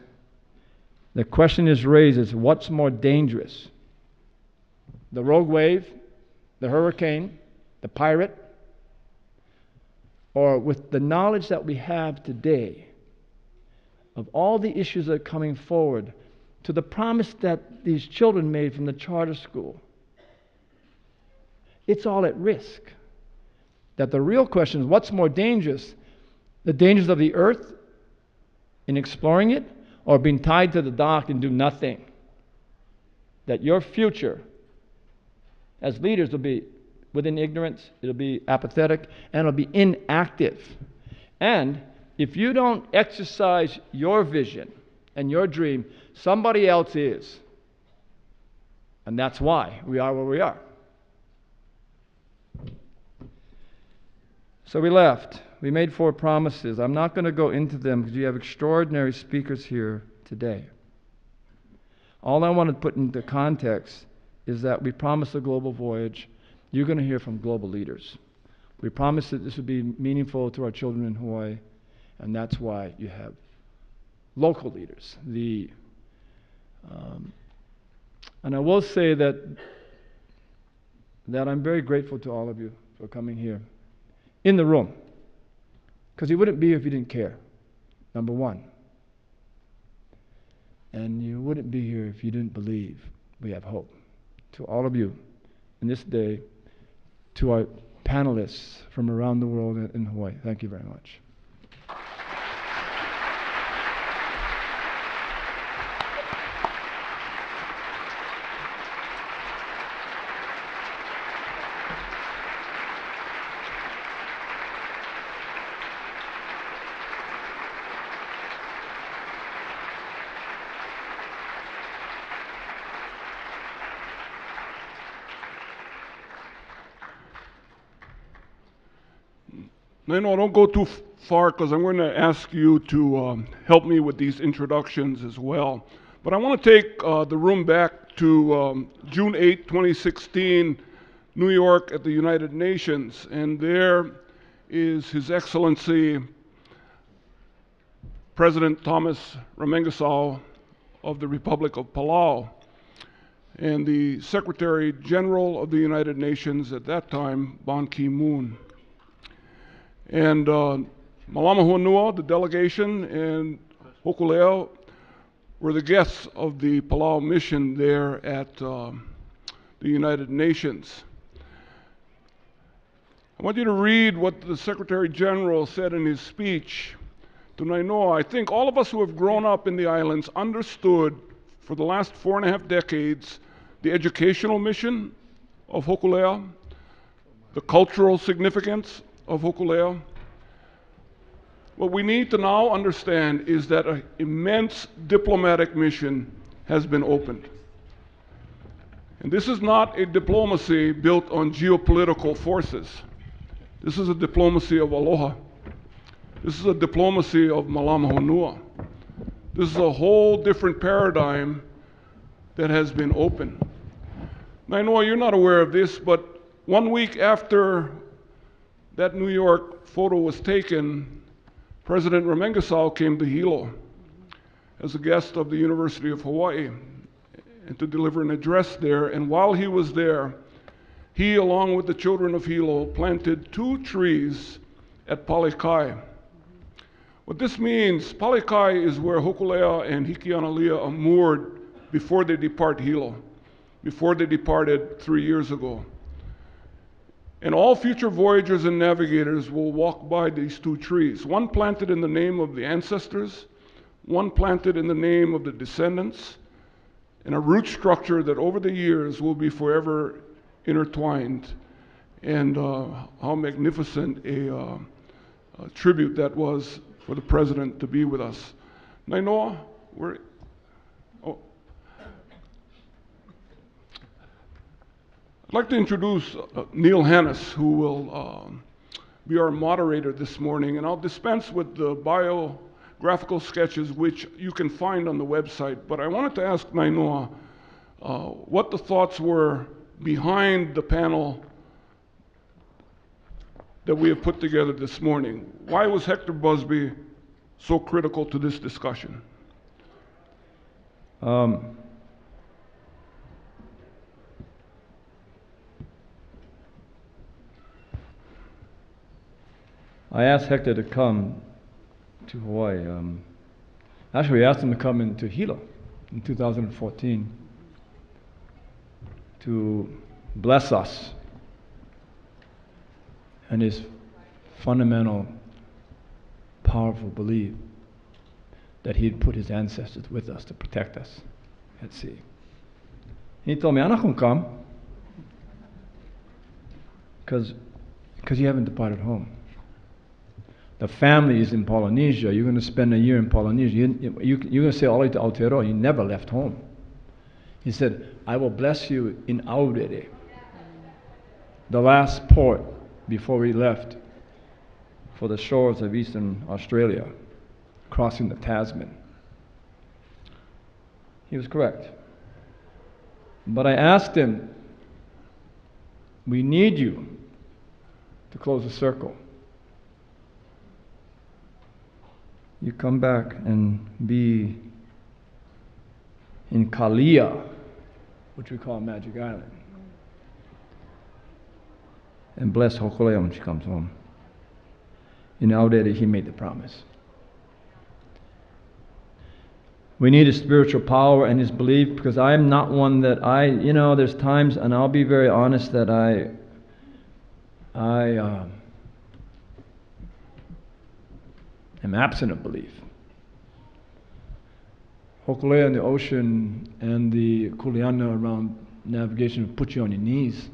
the question is raised is what's more dangerous? The rogue wave, the hurricane, the pirate, or with the knowledge that we have today of all the issues that are coming forward to the promise that these children made from the charter school, it's all at risk. That the real question is what's more dangerous? The dangers of the earth in exploring it, or being tied to the dock and do nothing? That your future as leaders will be within ignorance, it'll be apathetic, and it'll be inactive. And if you don't exercise your vision and your dream, somebody else is. And that's why we are where we are. So we left. We made 4 promises. I'm not going to go into them because you have extraordinary speakers here today. All I want to put into context is that we promised a global voyage. You're going to hear from global leaders. We promised that this would be meaningful to our children in Hawaii, and that's why you have local leaders. And I will say that I'm very grateful to all of you for coming here in the room, because you wouldn't be here if you didn't care, number one. And you wouldn't be here if you didn't believe we have hope. To all of you in this day, to our panelists from around the world in Hawaii, thank you very much. Nainoa, don't go too far because I'm going to ask you to help me with these introductions as well. But I want to take the room back to June 8, 2016, New York at the United Nations. And there is His Excellency President Thomas Ramengesau of the Republic of Palau, and the Secretary General of the United Nations at that time, Ban Ki-moon. And Mālama Honua, the delegation, and Hokulea were the guests of the Palau mission there at the United Nations. I want you to read what the Secretary General said in his speech to Nainoa. I think all of us who have grown up in the islands understood for the last 4.5 decades the educational mission of Hokulea, the cultural significance of Hokulea. What we need to now understand is that an immense diplomatic mission has been opened. And this is not a diplomacy built on geopolitical forces. This is a diplomacy of aloha. This is a diplomacy of Mālama Honua. This is a whole different paradigm that has been opened. Nainoa, you're not aware of this, but 1 week after that New York photo was taken, President Ramengesau came to Hilo as a guest of the University of Hawaii and to deliver an address there. And while he was there, he, along with the children of Hilo, planted 2 trees at Palikai. What this means, Palikai is where Hokulea and Hikianalia are moored before they depart Hilo, before they departed 3 years ago. And all future voyagers and navigators will walk by these 2 trees, one planted in the name of the ancestors, one planted in the name of the descendants, and a root structure that over the years will be forever intertwined. And how magnificent a tribute that was for the president to be with us. Nainoa, I'd like to introduce Neil Hannes, who will be our moderator this morning, and I'll dispense with the biographical sketches, which you can find on the website. But I wanted to ask Nainoa what the thoughts were behind the panel that we have put together this morning. Why was Hector Busby so critical to this discussion? I asked Hector to come to Hawaii. Actually, we asked him to come into Hilo in 2014 to bless us and his fundamental, powerful belief that he'd put his ancestors with us to protect us at sea. He told me, I'm not going to come because you haven't departed home. The family is in Polynesia. You're going to spend a year in Polynesia. You're going to say all the way to Aotearoa. You never left home. He said, I will bless you in Aurere, the last port before we left for the shores of eastern Australia, crossing the Tasman. He was correct. But I asked him, we need you to close the circle. You come back and be in Kalia, which we call Magic Island, and bless Hokulea when she comes home. In Aurere, he made the promise. We need his spiritual power and his belief, because I am not one that there's times, and I'll be very honest, that I am absent of belief. Hokulea in the ocean and the kuleana around navigation will put you on your knees.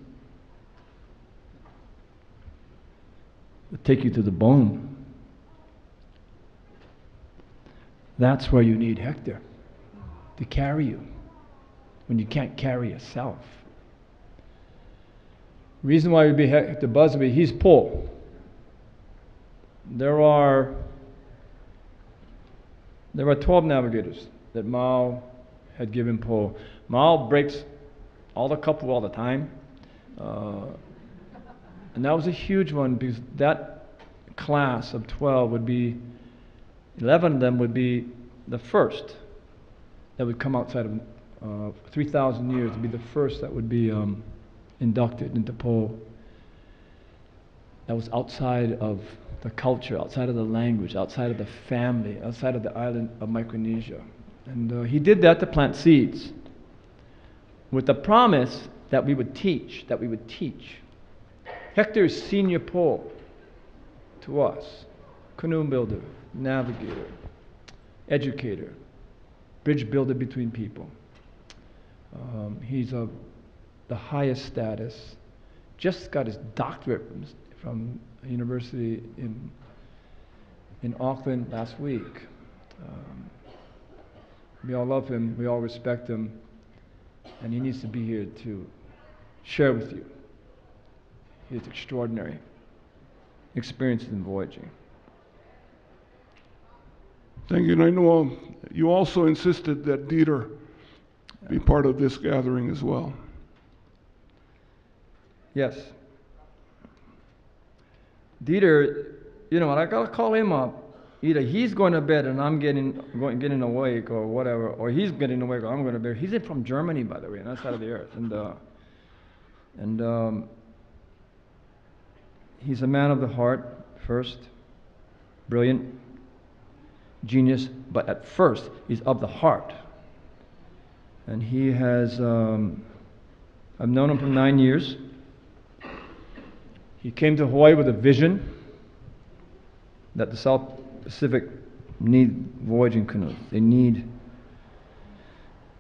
It'll take you to the bone. That's where you need Hector to carry you when you can't carry yourself. Reason why would be Hector Busby, he's Paul. There are 12 navigators that Mao had given Paul. Mao breaks all the couple all the time. And that was a huge one, because that class of 12 would be, 11 of them would be the first that would come outside of 3,000 years, to be the first that would be inducted into Paul. That was outside of the culture, outside of the language, outside of the family, outside of the island of Micronesia. And he did that to plant seeds with the promise that we would teach, Hector is senior Paul to us, canoe builder, navigator, educator, bridge builder between people. He's of the highest status, just got his doctorate from a university in Auckland last week. We all love him, we all respect him, and he needs to be here to share with you his extraordinary experiences in voyaging. Thank you, Nainoa. You also insisted that Dieter be part of this gathering as well. Yes. Dieter, I gotta call him up. Either he's going to bed and I'm getting awake, or whatever, or he's getting awake or I'm going to bed. He's from Germany, by the way, on that side of the earth, and he's a man of the heart first, brilliant, genius, but at first he's of the heart. And he has, I've known him for 9 years. He came to Hawaii with a vision that the South Pacific need voyaging canoes. They need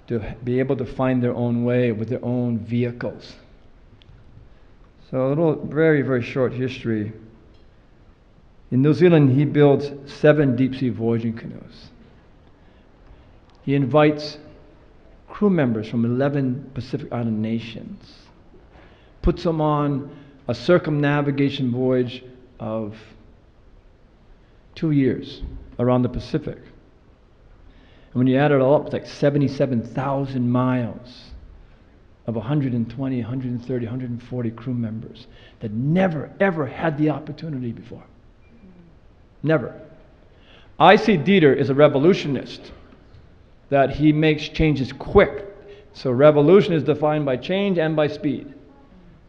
to be able to find their own way with their own vehicles. So a little, very, very short history. In New Zealand, he builds 7 deep-sea voyaging canoes. He invites crew members from 11 Pacific Island nations, puts them on a circumnavigation voyage of 2 years around the Pacific. And when you add it all up, it's like 77,000 miles of 120, 130, 140 crew members that never, ever had the opportunity before. Never. I see Dieter as a revolutionist, that he makes changes quick. So revolution is defined by change and by speed.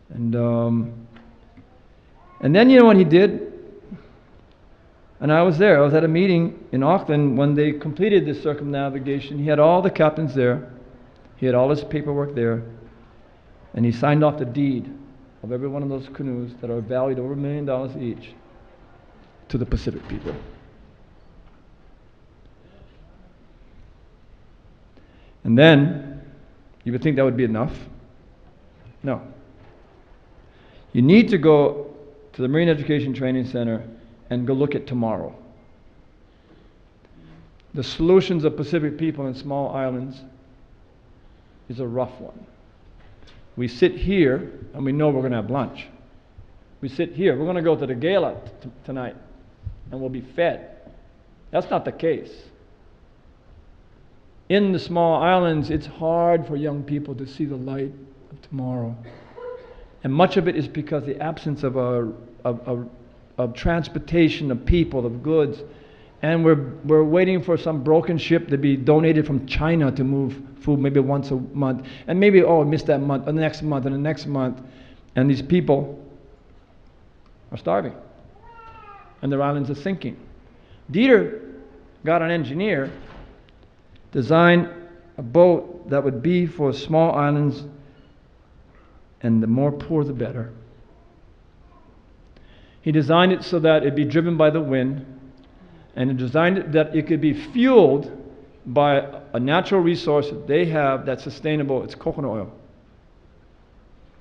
And then you know what he did? And I was there. I was at a meeting in Auckland when they completed this circumnavigation. He had all the captains there. He had all his paperwork there. And he signed off the deed of every one of those canoes that are valued over $1 million each to the Pacific people. And then, you would think that would be enough. No. You need to go to the Marine Education Training Center and go look at tomorrow. The solutions of Pacific people in small islands is a rough one. We sit here and we know we're going to have lunch. We sit here, we're going to go to the gala tonight and we'll be fed. That's not the case. In the small islands, it's hard for young people to see the light of tomorrow. And much of it is because the absence of transportation of people, of goods. And we're waiting for some broken ship to be donated from China to move food maybe once a month. And maybe, oh, I missed that month, and the next month, and the next month. And these people are starving. And their islands are sinking. Dieter got an engineer, designed a boat that would be for small islands, and the more poor the better. He designed it so that it'd be driven by the wind, and he designed it that it could be fueled by a natural resource that they have that's sustainable. It's coconut oil.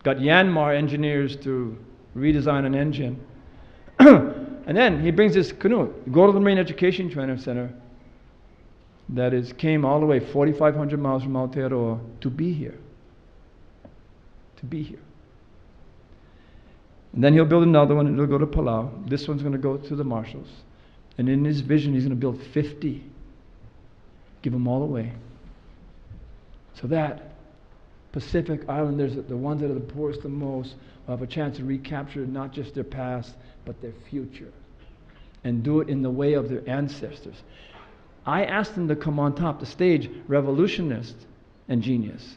Got Yanmar engineers to redesign an engine. And then he brings this canoe. Go to the Marine Education Training Center that came all the way 4,500 miles from Aotearoa to be here. To be here. And then he'll build another one, and it'll go to Palau. This one's going to go to the Marshalls. And in his vision, he's going to build 50. Give them all away. So that Pacific Islanders, the ones that are the poorest the most, will have a chance to recapture not just their past, but their future. And do it in the way of their ancestors. I asked them to come on top, the stage, revolutionist and genius.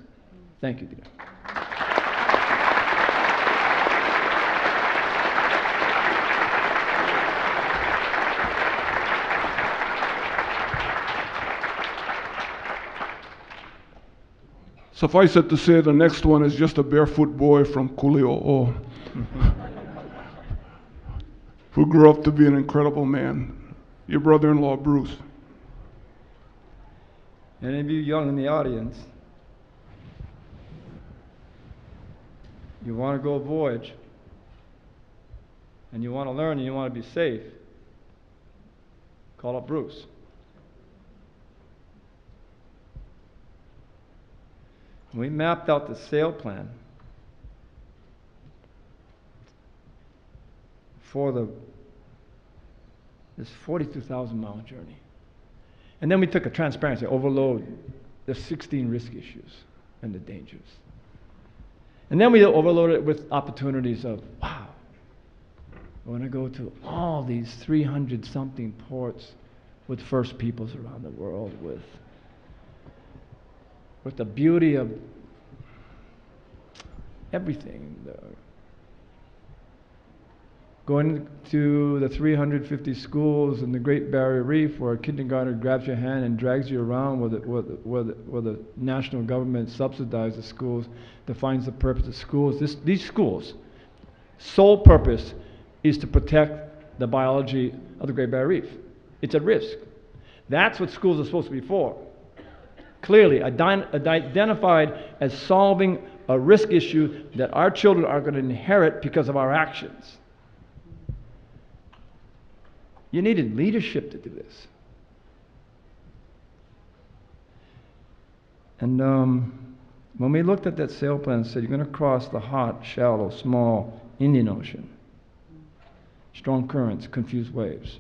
Thank you, Dieter. Suffice it to say, the next one is just a barefoot boy from Kuli'o'o who grew up to be an incredible man. Your brother-in-law, Bruce. Any of you young in the audience, you want to go voyage, and you want to learn, and you want to be safe, call up Bruce. We mapped out the sail plan for this 42,000-mile journey. And then we took a transparency, overload the 16 risk issues and the dangers. And then we overloaded it with opportunities of, wow, we're going to go to all these 300-something ports with First Peoples around the world, with the beauty of everything. Going to the 350 schools in the Great Barrier Reef where a kindergartner grabs your hand and drags you around where the national government subsidizes the schools, defines the purpose of schools. These schools' sole purpose is to protect the biology of the Great Barrier Reef. It's at risk. That's what schools are supposed to be for. Clearly identified as solving a risk issue that our children are going to inherit because of our actions. You needed leadership to do this. And when we looked at that sail plan and said, you're going to cross the hot, shallow, small Indian Ocean, strong currents, confused waves,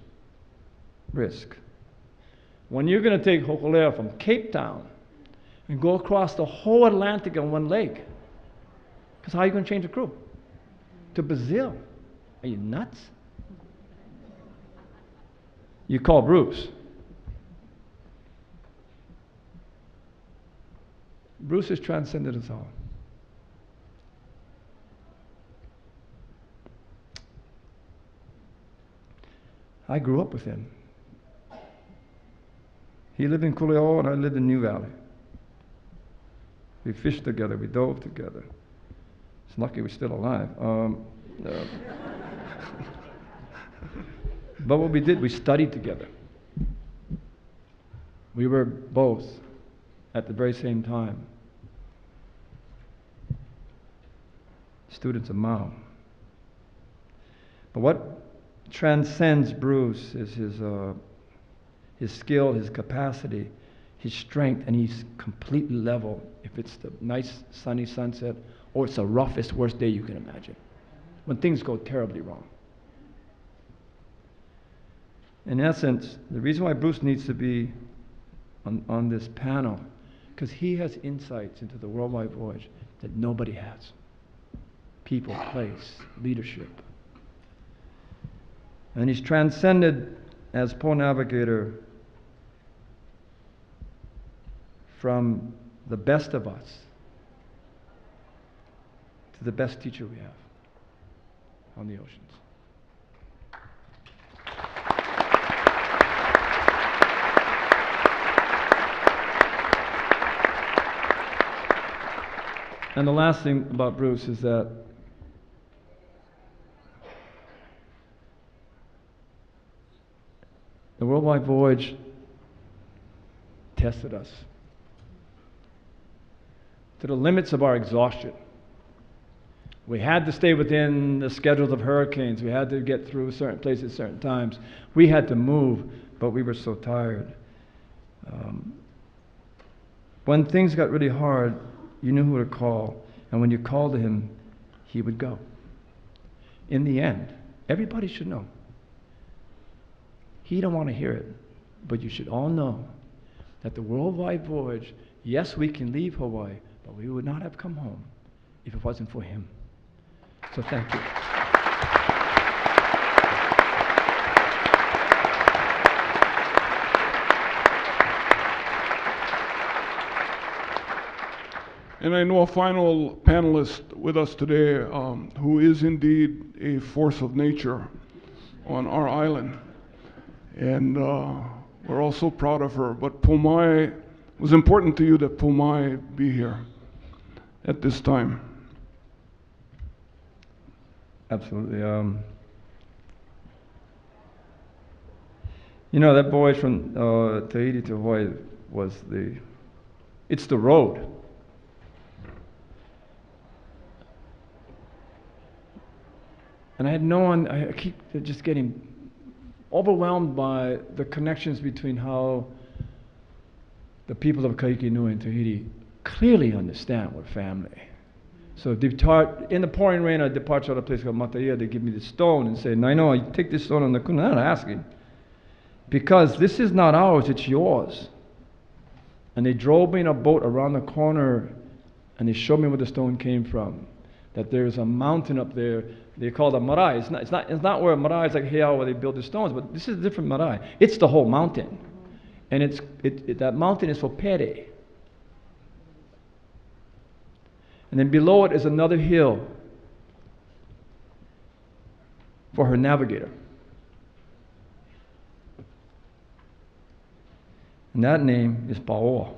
risk. When you're going to take Hokulea from Cape Town and go across the whole Atlantic on one leg, Because how are you going to change the crew? To Brazil? Are you nuts? You call Bruce. Bruce has transcended us all. I grew up with him. He lived in Kuleo and I lived in New Valley. We fished together, we dove together. It's lucky we're still alive. But what we did, we studied together. We were both at the very same time students of Mao. But what transcends Bruce is his skill, his capacity, his strength, and he's completely level if it's the nice sunny sunset or it's the roughest, worst day you can imagine, when things go terribly wrong. In essence, the reason why Bruce needs to be on this panel, because he has insights into the worldwide voyage that nobody has. People, place, leadership. And he's transcended as Navigator from the best of us to the best teacher we have on the oceans. And the last thing about Bruce is that the worldwide voyage tested us to the limits of our exhaustion. We had to stay within the schedules of hurricanes. We had to get through certain places at certain times. We had to move, but we were so tired. When things got really hard, you knew who to call. And when you called to him, he would go. In the end, everybody should know. He don't want to hear it, but you should all know that the worldwide voyage, yes, we can leave Hawaii, but we would not have come home if it wasn't for him. So thank you. And I know a final panelist with us today who is indeed a force of nature on our island. And we're all so proud of her. But Pomai, it was important to you that Pomai be here at this time. Absolutely. You know, that voyage from Tahiti to Hawaii was it's the road. And I keep just getting overwhelmed by the connections between how the people of Hekenukumai and Tahiti clearly understand we're family. So in the pouring rain, I depart to a place called Mataia. They give me this stone and say, Nainoa, you take this stone on the kuna. I'm not asking. Because this is not ours, it's yours. And they drove me in a boat around the corner and they showed me where the stone came from. That there's a mountain up there. They call it a marae. It's not where a marae is like Heiau where they build the stones, but this is a different marae. It's the whole mountain. And that mountain is for Pere. And then below it is another hill for her navigator. And that name is Paoa.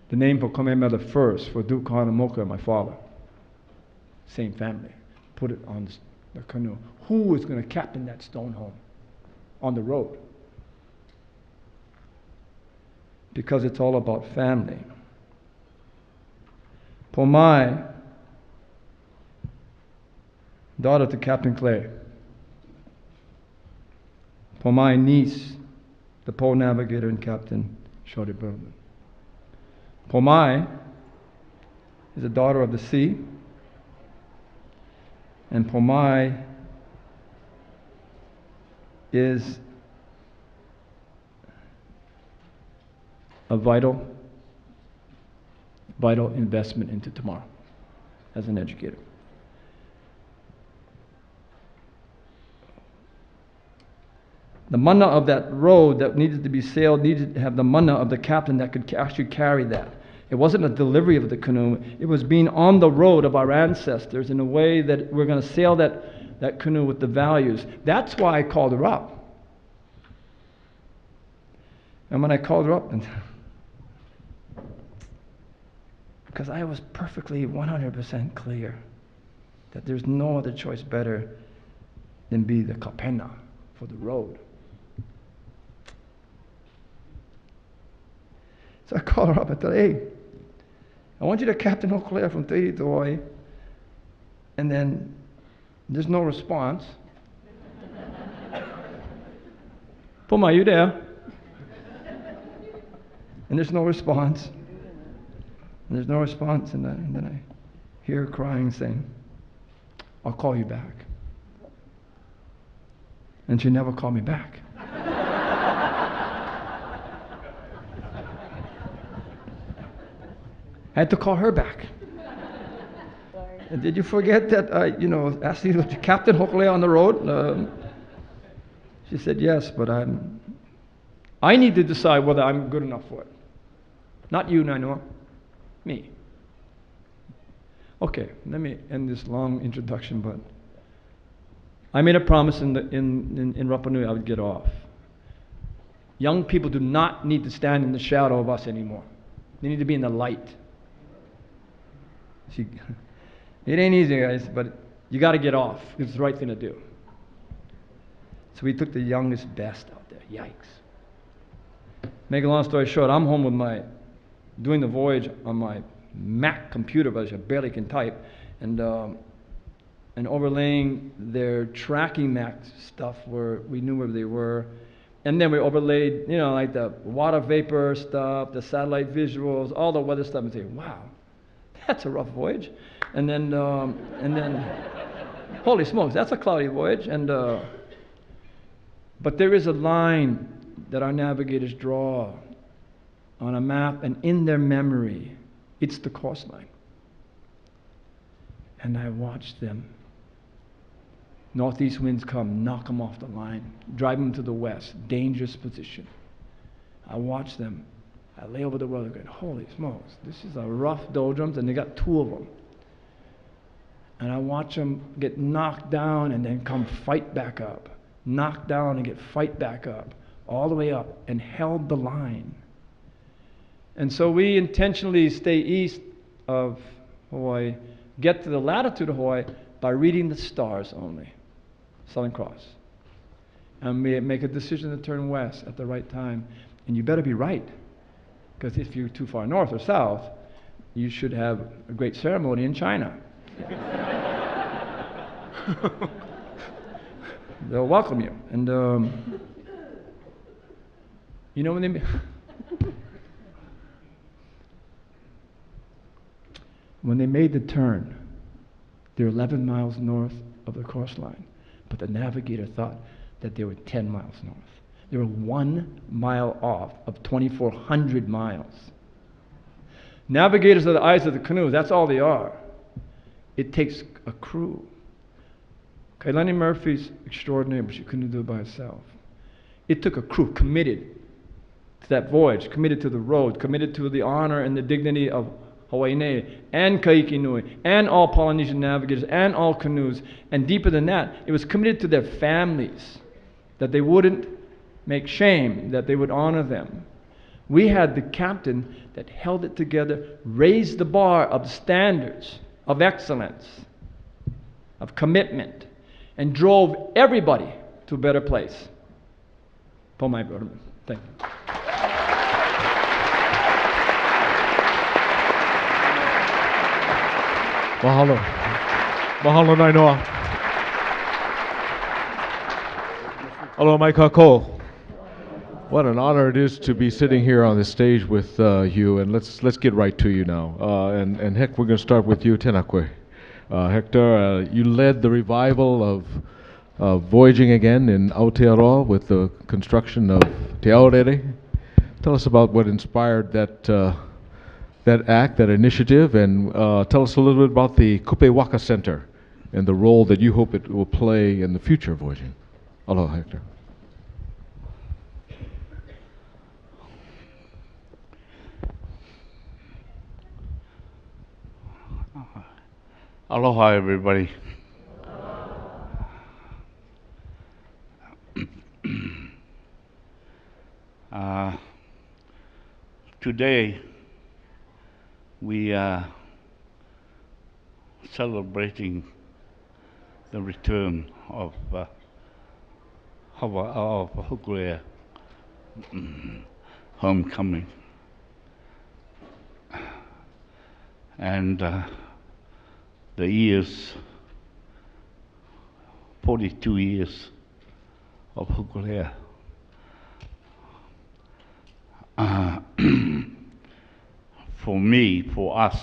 The name for Kamehameha I, for Duke Kahanamoku, my father. Same family. Put it on the canoe. Who is going to captain that stone home on the road? Because it's all about family. Pomai, daughter to Captain Clay. Pomai, niece, the pole navigator and Captain Shorty Bertleman. Pomai is a daughter of the sea, and Pomai is a vital vital investment into tomorrow as an educator. The mana of that road that needed to be sailed needed to have the mana of the captain that could actually carry that. It wasn't a delivery of the canoe. It was being on the road of our ancestors in a way that we're going to sail that canoe with the values. That's why I called her up. And when I called her up, because I was perfectly 100% clear that there's no other choice better than be the kapena for the road. So I called her up and said, hey, I want you to captain Hokulea from Tahiti to Hawaii. And then there's no response. Pomai, you there? And there's no response. And there's no response. And then I hear her crying, saying, I'll call you back. And she never called me back. I had to call her back. And did you forget that I, asked you to captain Hokulea on the road? She said, yes, but I need to decide whether I'm good enough for it. Not you, Nainoa. Me. Okay, let me end this long introduction, but I made a promise in Rapa Nui I would get off. Young people do not need to stand in the shadow of us anymore. They need to be in the light. It ain't easy, guys, but you got to get off. It's the right thing to do. So we took the youngest best out there. Yikes. Make a long story short, I'm home with doing the voyage on my Mac computer, but I barely can type, and overlaying their tracking Mac stuff where we knew where they were. And then we overlaid, like the water vapor stuff, the satellite visuals, all the weather stuff, and say, wow, that's a rough voyage. And then, holy smokes, that's a cloudy voyage. But there is a line that our navigators draw on a map, and in their memory, it's the coastline. And I watched them. Northeast winds come, knock them off the line, drive them to the west, dangerous position. I watch them. I lay over the weather going, holy smokes, this is a rough doldrums, and they got two of them. And I watch them get knocked down and then come fight back up. Knocked down and get fight back up, all the way up, and held the line. And so we intentionally stay east of Hawaii, get to the latitude of Hawaii by reading the stars only. Southern Cross. And we make a decision to turn west at the right time. And you better be right. Because if you're too far north or south, you should have a great ceremony in China. They'll welcome you. And when they made the turn, they're 11 miles north of the coastline. But the navigator thought that they were 10 miles north. They were 1 mile off of 2,400 miles. Navigators are the eyes of the canoe. That's all they are. It takes a crew. Kailani Murphy's extraordinary, but she couldn't do it by herself. It took a crew committed to that voyage, committed to the road, committed to the honor and the dignity of Hawaii and Kaikinui and all Polynesian navigators and all canoes. And deeper than that, it was committed to their families, that they wouldn't make shame, that they would honor them. We had the captain that held it together, raised the bar of standards of excellence, of commitment, and drove everybody to a better place. Pomai, Bertleman. Thank you. Mahalo. Mahalo Nainoa. Hello, Mike Kako. What an honor it is to be sitting here on the stage with you, and let's get right to you now. And heck, we're going to start with you, Tenakwe. Hector, you led the revival of Voyaging again in Aotearoa with the construction of Te Aorere. Tell us about what inspired that act, that initiative, and tell us a little bit about the Kupewaka Center and the role that you hope it will play in the future of Voyaging. Aloha, Hector. Aloha, everybody. Today, we are celebrating the return of Hokulea homecoming. And the years, 42 years of Hokulea. For me, for us,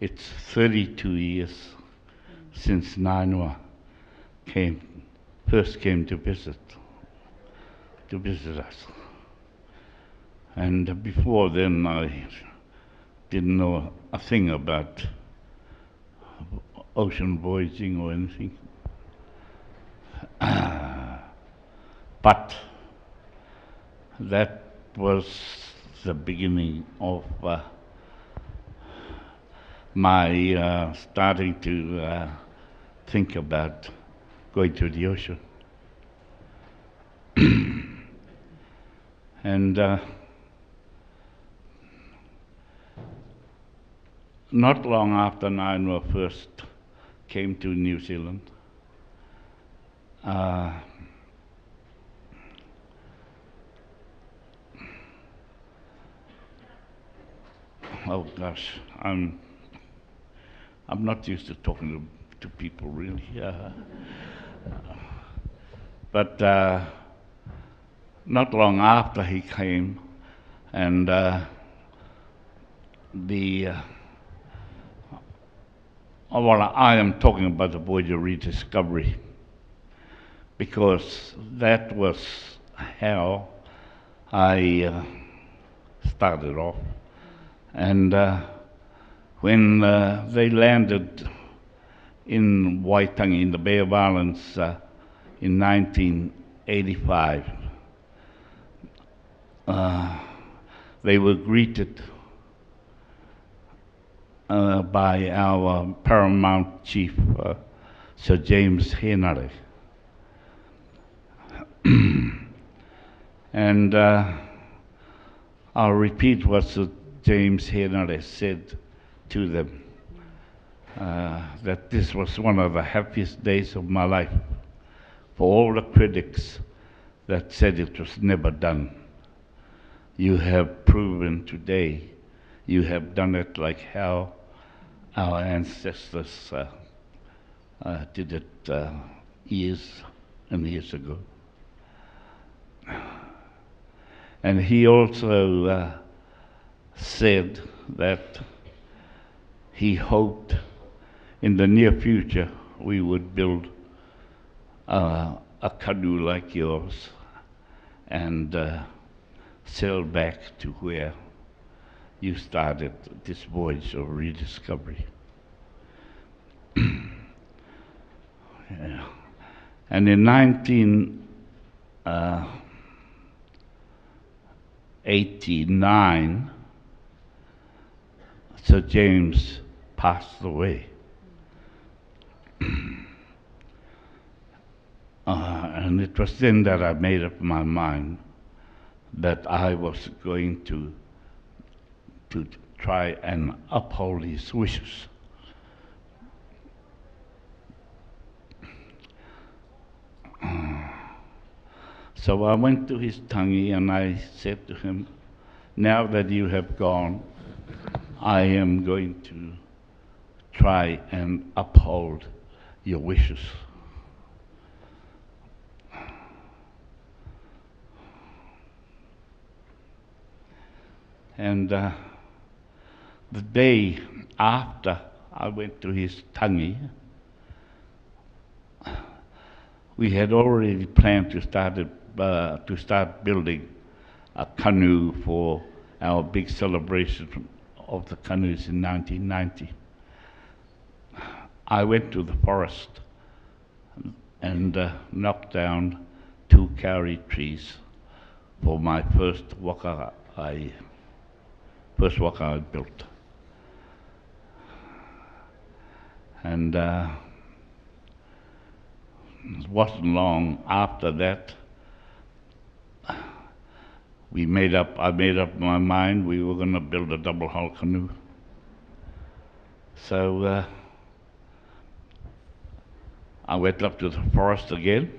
it's 32 years since Nainoa first came to visit us. And before then, I didn't know a thing about ocean voyaging or anything. But that was the beginning of my starting to think about going to the ocean. And not long after Nainoa first came to New Zealand, oh gosh, I'm not used to talking to people really. But not long after he came, and well, I am talking about the Voyager rediscovery, because that was how I started off. And when they landed in Waitangi, in the Bay of Islands, in 1985, they were greeted by our paramount chief, Sir James Henare. And I'll repeat what Sir James Henare said to them, that this was one of the happiest days of my life. For all the critics that said it was never done, you have proven today you have done it like how our ancestors did it years and years ago. And he also said that he hoped in the near future we would build a canoe like yours and sail back to where you started this voyage of rediscovery. Yeah. And in 1989, Sir James passed away. And it was then that I made up my mind that I was going to try and uphold his wishes. So I went to his tangi and I said to him, now that you have gone, I am going to try and uphold your wishes. And the day after I went to his tangi, we had already planned to start building a canoe for our big celebration of the canoes in 1990. I went to the forest and knocked down 2 kauri trees for my first waka I built. And it wasn't long after that I made up my mind we were going to build a double hull canoe. So I went up to the forest again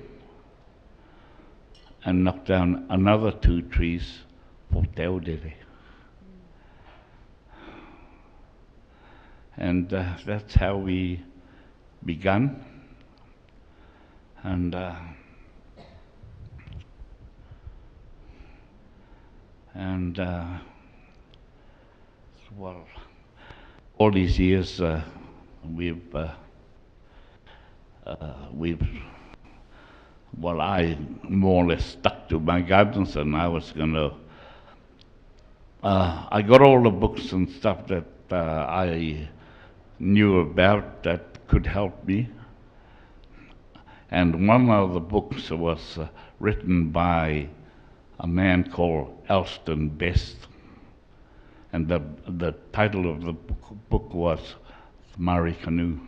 and knocked down another 2 trees for Teodere. And that's how we began. And well, all these years I more or less stuck to my guidance, and I was going to. I got all the books and stuff that I knew about that could help me. And one of the books was written by a man called Alston Best. And the title of the book was Maori Canoe.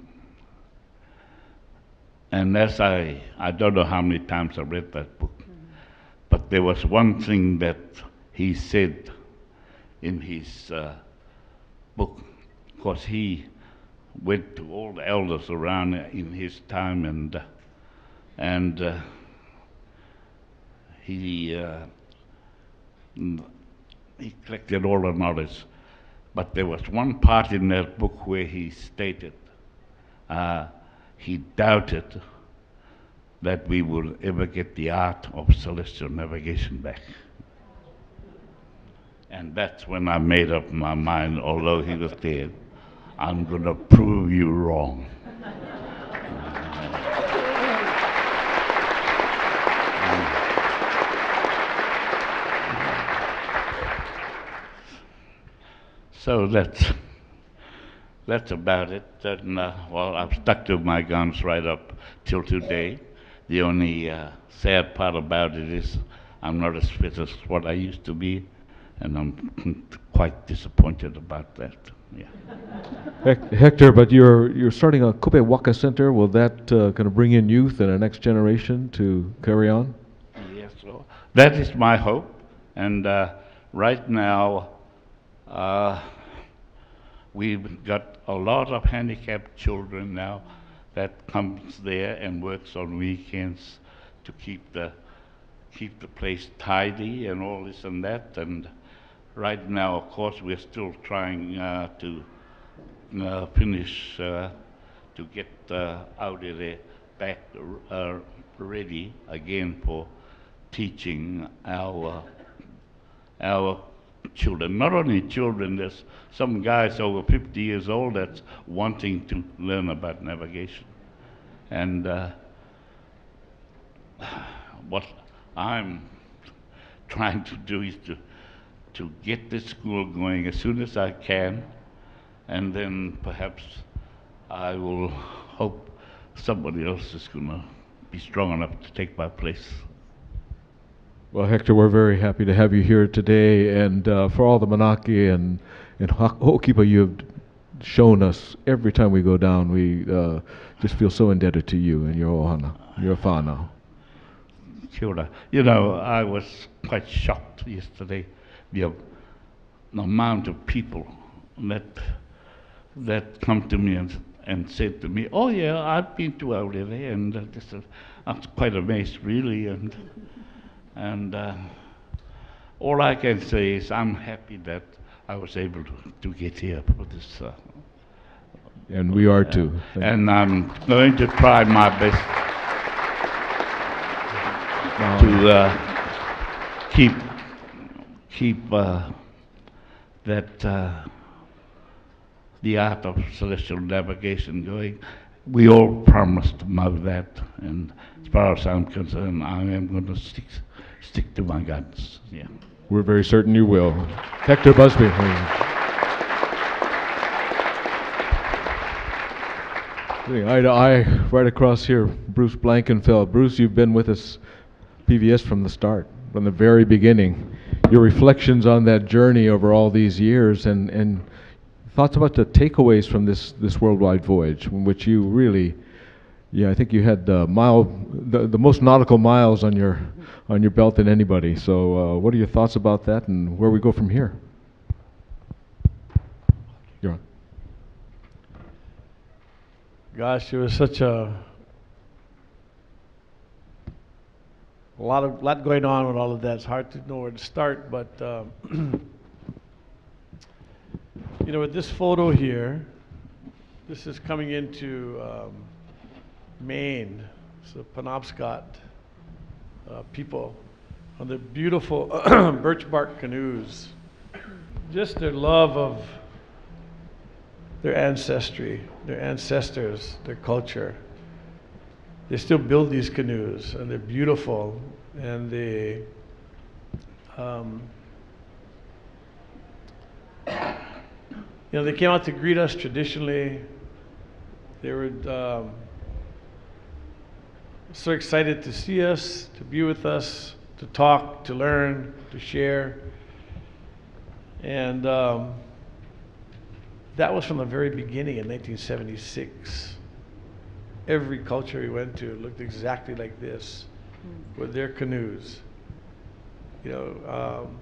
And as I don't know how many times I read that book, but there was one thing that he said in his book, because he went to all the elders around in his time, and he collected all the knowledge. But there was one part in that book where he stated he doubted that we would ever get the art of celestial navigation back. And that's when I made up my mind, although he was dead, I'm going to prove you wrong. So that's about it. And, well, I've stuck to my guns right up till today. The only sad part about it is I'm not as fit as what I used to be, and I'm quite disappointed about that. Yeah. Hector, but you're starting a Kope Waka Center. Will that kind of bring in youth and a next generation to carry on? Yes, so that is my hope. And right now, we've got a lot of handicapped children now that comes there and works on weekends to keep the place tidy and all this and that. And right now, of course, we're still trying to finish to get out of there back ready again for teaching our children. Not only children, there's some guys over 50 years old that's wanting to learn about navigation. And what I'm trying to do is to get this school going as soon as I can, and then perhaps I will hope somebody else is going to be strong enough to take my place. Well, Hector, we're very happy to have you here today, and for all the manaki and hokipa you've shown us every time we go down, we just feel so indebted to you and your ohana, your whānau. Kia ora. You know, I was quite shocked yesterday, the amount of people that come to me and said to me, "Oh yeah, I've been to Aurere," and I was quite amazed, really, and all I can say is I'm happy that I was able to get here for this. And we are too. And I'm going to try my best to keep the art of celestial navigation going. We all promised Mo that, and as far as I'm concerned, I am going to stick to my guns. Yeah. We're very certain you will. Hector Busby. Sitting eye to eye right across here, Bruce Blankenfeld. Bruce, you've been with us, PVS, from the start, from the very beginning. Your reflections on that journey over all these years, and thoughts about the takeaways from this worldwide voyage, in which you really, I think you had the most nautical miles on your belt than anybody. So, what are your thoughts about that, and where we go from here? You're on. Gosh, it was such a lot going on with all of that. It's hard to know where to start, but with this photo here, this is coming into Maine. It's the Penobscot people on the beautiful birch bark canoes. Just their love of their ancestry, their ancestors, their culture. They still build these canoes, and they're beautiful, and they they came out to greet us traditionally. They were so excited to see us, to be with us, to talk, to learn, to share. And that was from the very beginning in 1976. Every culture we went to looked exactly like this, with their canoes. In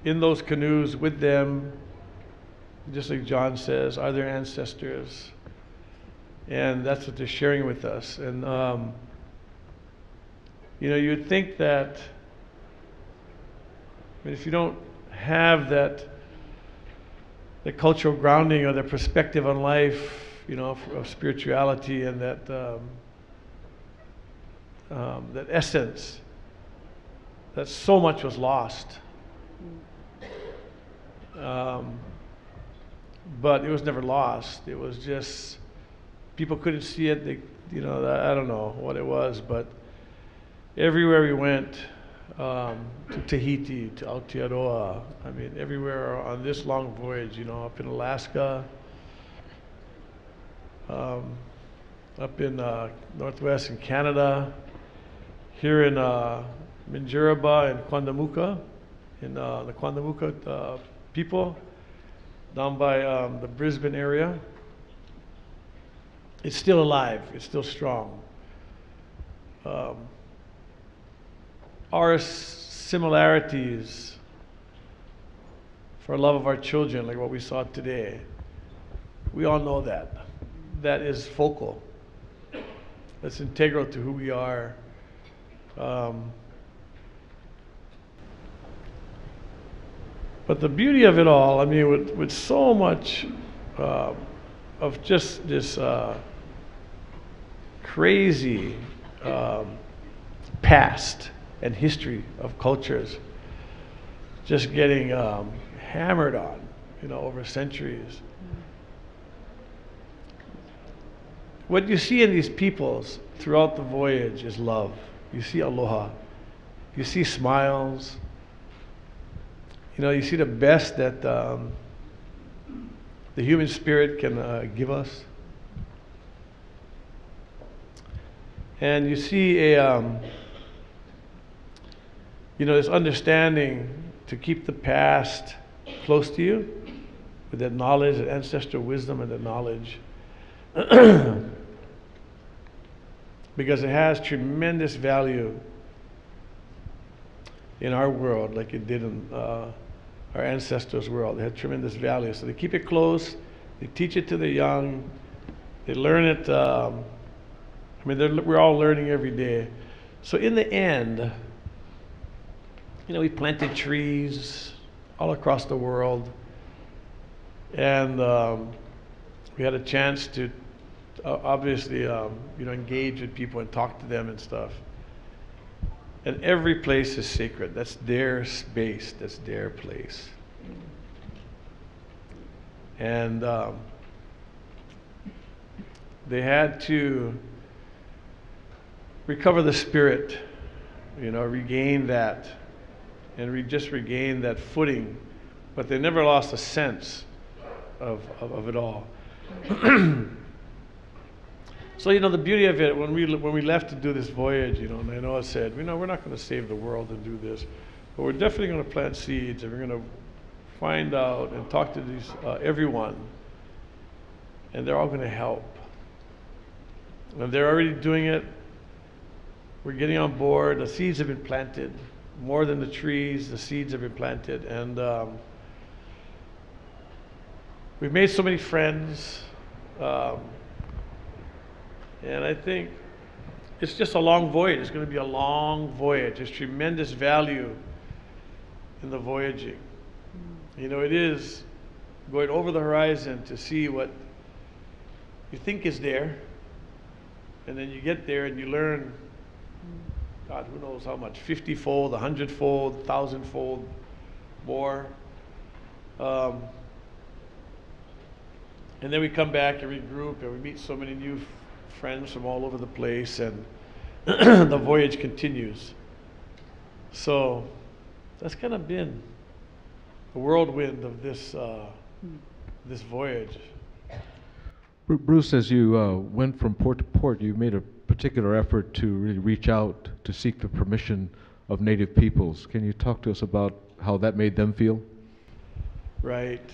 those canoes with them, just like John says, are their ancestors. And that's what they're sharing with us. And, you'd think that, if you don't have that the cultural grounding or the perspective on life, of spirituality and that that essence, that so much was lost. But it was never lost. It was just people couldn't see it. They, I don't know what it was, but everywhere we went, to Tahiti, to Aotearoa, everywhere on this long voyage, up in Alaska, up in northwest in Canada, here in Minjerribah and Quandamuca, in the Quandamuca people, down by the Brisbane area. It's still alive, it's still strong. Our similarities for love of our children, like what we saw today, we all know that. That is focal. That's integral to who we are. But the beauty of it all, with so much of just this crazy past and history of cultures just getting hammered on, over centuries. What you see in these peoples throughout the voyage is love. You see aloha. You see smiles. You see the best that the human spirit can give us. And you see this understanding to keep the past close to you with that knowledge, that ancestral wisdom and that knowledge. Because it has tremendous value in our world, like it did in our ancestors' world. It had tremendous value. So they keep it close, they teach it to the young, they learn it. We're all learning every day. So in the end, we planted trees all across the world, and we had a chance to obviously engage with people and talk to them and stuff. And every place is sacred. That's their space. That's their place. And they had to recover the spirit, regain that, and just regain that footing. But they never lost a sense of it all. So, you know, the beauty of it, when we left to do this voyage, you know, Nainoa said, you know, we're not going to save the world and do this, but we're definitely going to plant seeds, and we're going to find out and talk to these everyone, and they're all going to help. And they're already doing it. We're getting on board. The seeds have been planted. More than the trees, the seeds have been planted. And we've made so many friends. And I think it's just a long voyage. It's going to be a long voyage. There's tremendous value in the voyaging. You know, it is going over the horizon to see what you think is there. And then you get there and you learn, God, who knows how much, 50-fold, 100-fold, 1,000-fold more. And then we come back and regroup and we meet so many new friends from all over the place, and the voyage continues. So that's kind of been the whirlwind of this this voyage. Bruce, as you went from port to port, you made a particular effort to really reach out to seek the permission of native peoples. Can you talk to us about how that made them feel? Right.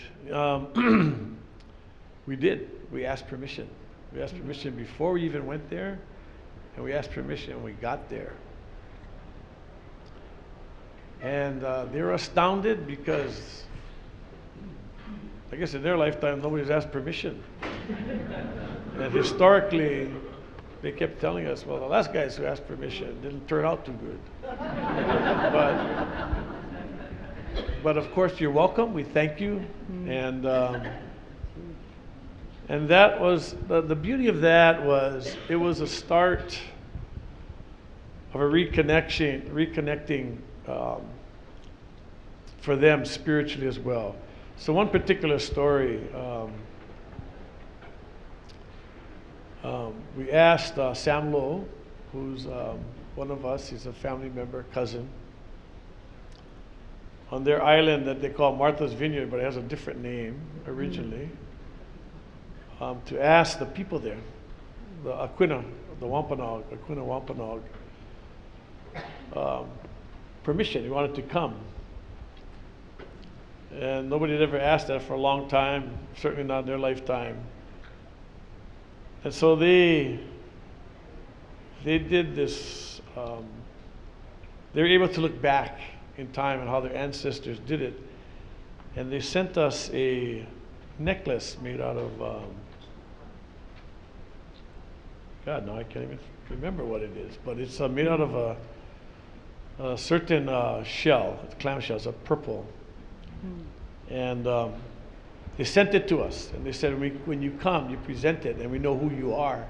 We did. We asked permission. We asked permission before we even went there, and we asked permission when we got there. And they were astounded because, I guess in their lifetime, nobody's asked permission. And historically, they kept telling us, well, the last guys who asked permission didn't turn out too good. But of course, you're welcome. We thank you. And that was, the beauty of that was, it was a start of a reconnecting for them spiritually as well. So one particular story, we asked Sam Lowe, who's one of us, he's a family member, cousin, on their island that they call Martha's Vineyard, but it has a different name originally, to ask the people there, the Aquina Wampanoag, permission. He wanted to come. And nobody had ever asked that for a long time, certainly not in their lifetime. And so they did this, they were able to look back in time and how their ancestors did it. And they sent us a necklace made out of, God, no, I can't even remember what it is, but it's made out of a certain shell, clam shell, it's a purple. And they sent it to us, and they said, when you come, you present it, and we know who you are,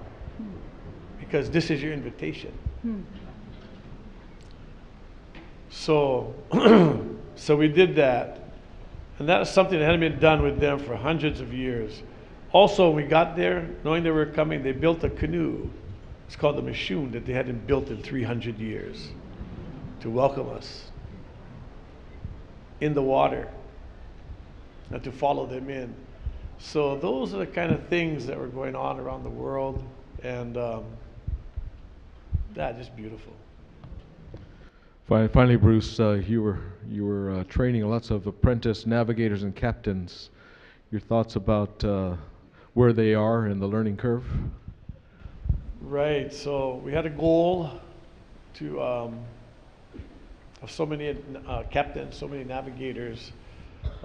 because this is your invitation. So, so we did that, and that was something that hadn't been done with them for hundreds of years. Also, when we got there, knowing they were coming, they built a canoe. It's called the Mashun, that they hadn't built in 300 years to welcome us in the water and to follow them in. So those are the kind of things that were going on around the world, and just beautiful. Finally, Bruce, you were training lots of apprentice navigators and captains. Your thoughts about where they are in the learning curve? Right. So we had a goal to of so many captains, so many navigators,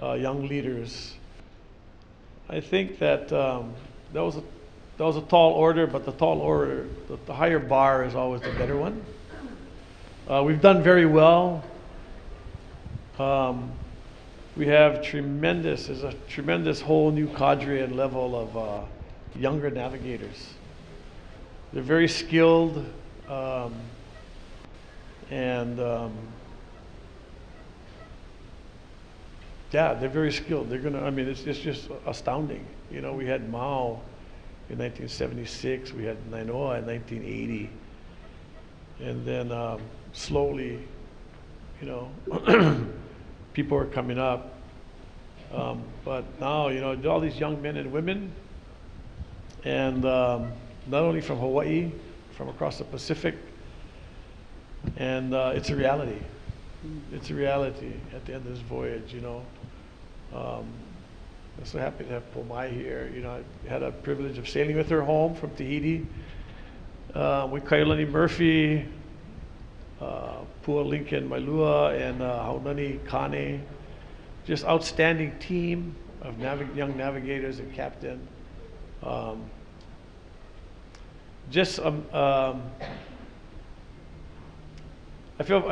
young leaders. I think that that was a tall order, but the tall order, the higher bar is always the better one. We've done very well. We have there's a tremendous whole new cadre and level of younger navigators. They're very skilled, they're very skilled. It's just astounding. You know, we had Mao in 1976, we had Nainoa in 1980, and then slowly, you know, people are coming up. But now, you know, all these young men and women, and not only from Hawaii, from across the Pacific, and it's a reality. It's a reality at the end of this voyage, you know. I'm so happy to have Pomai here. You know, I had a privilege of sailing with her home from Tahiti, with Kailani Murphy, Pua Lincoln Mailua, and Haunani Kane. Just outstanding team of young navigators and captain. I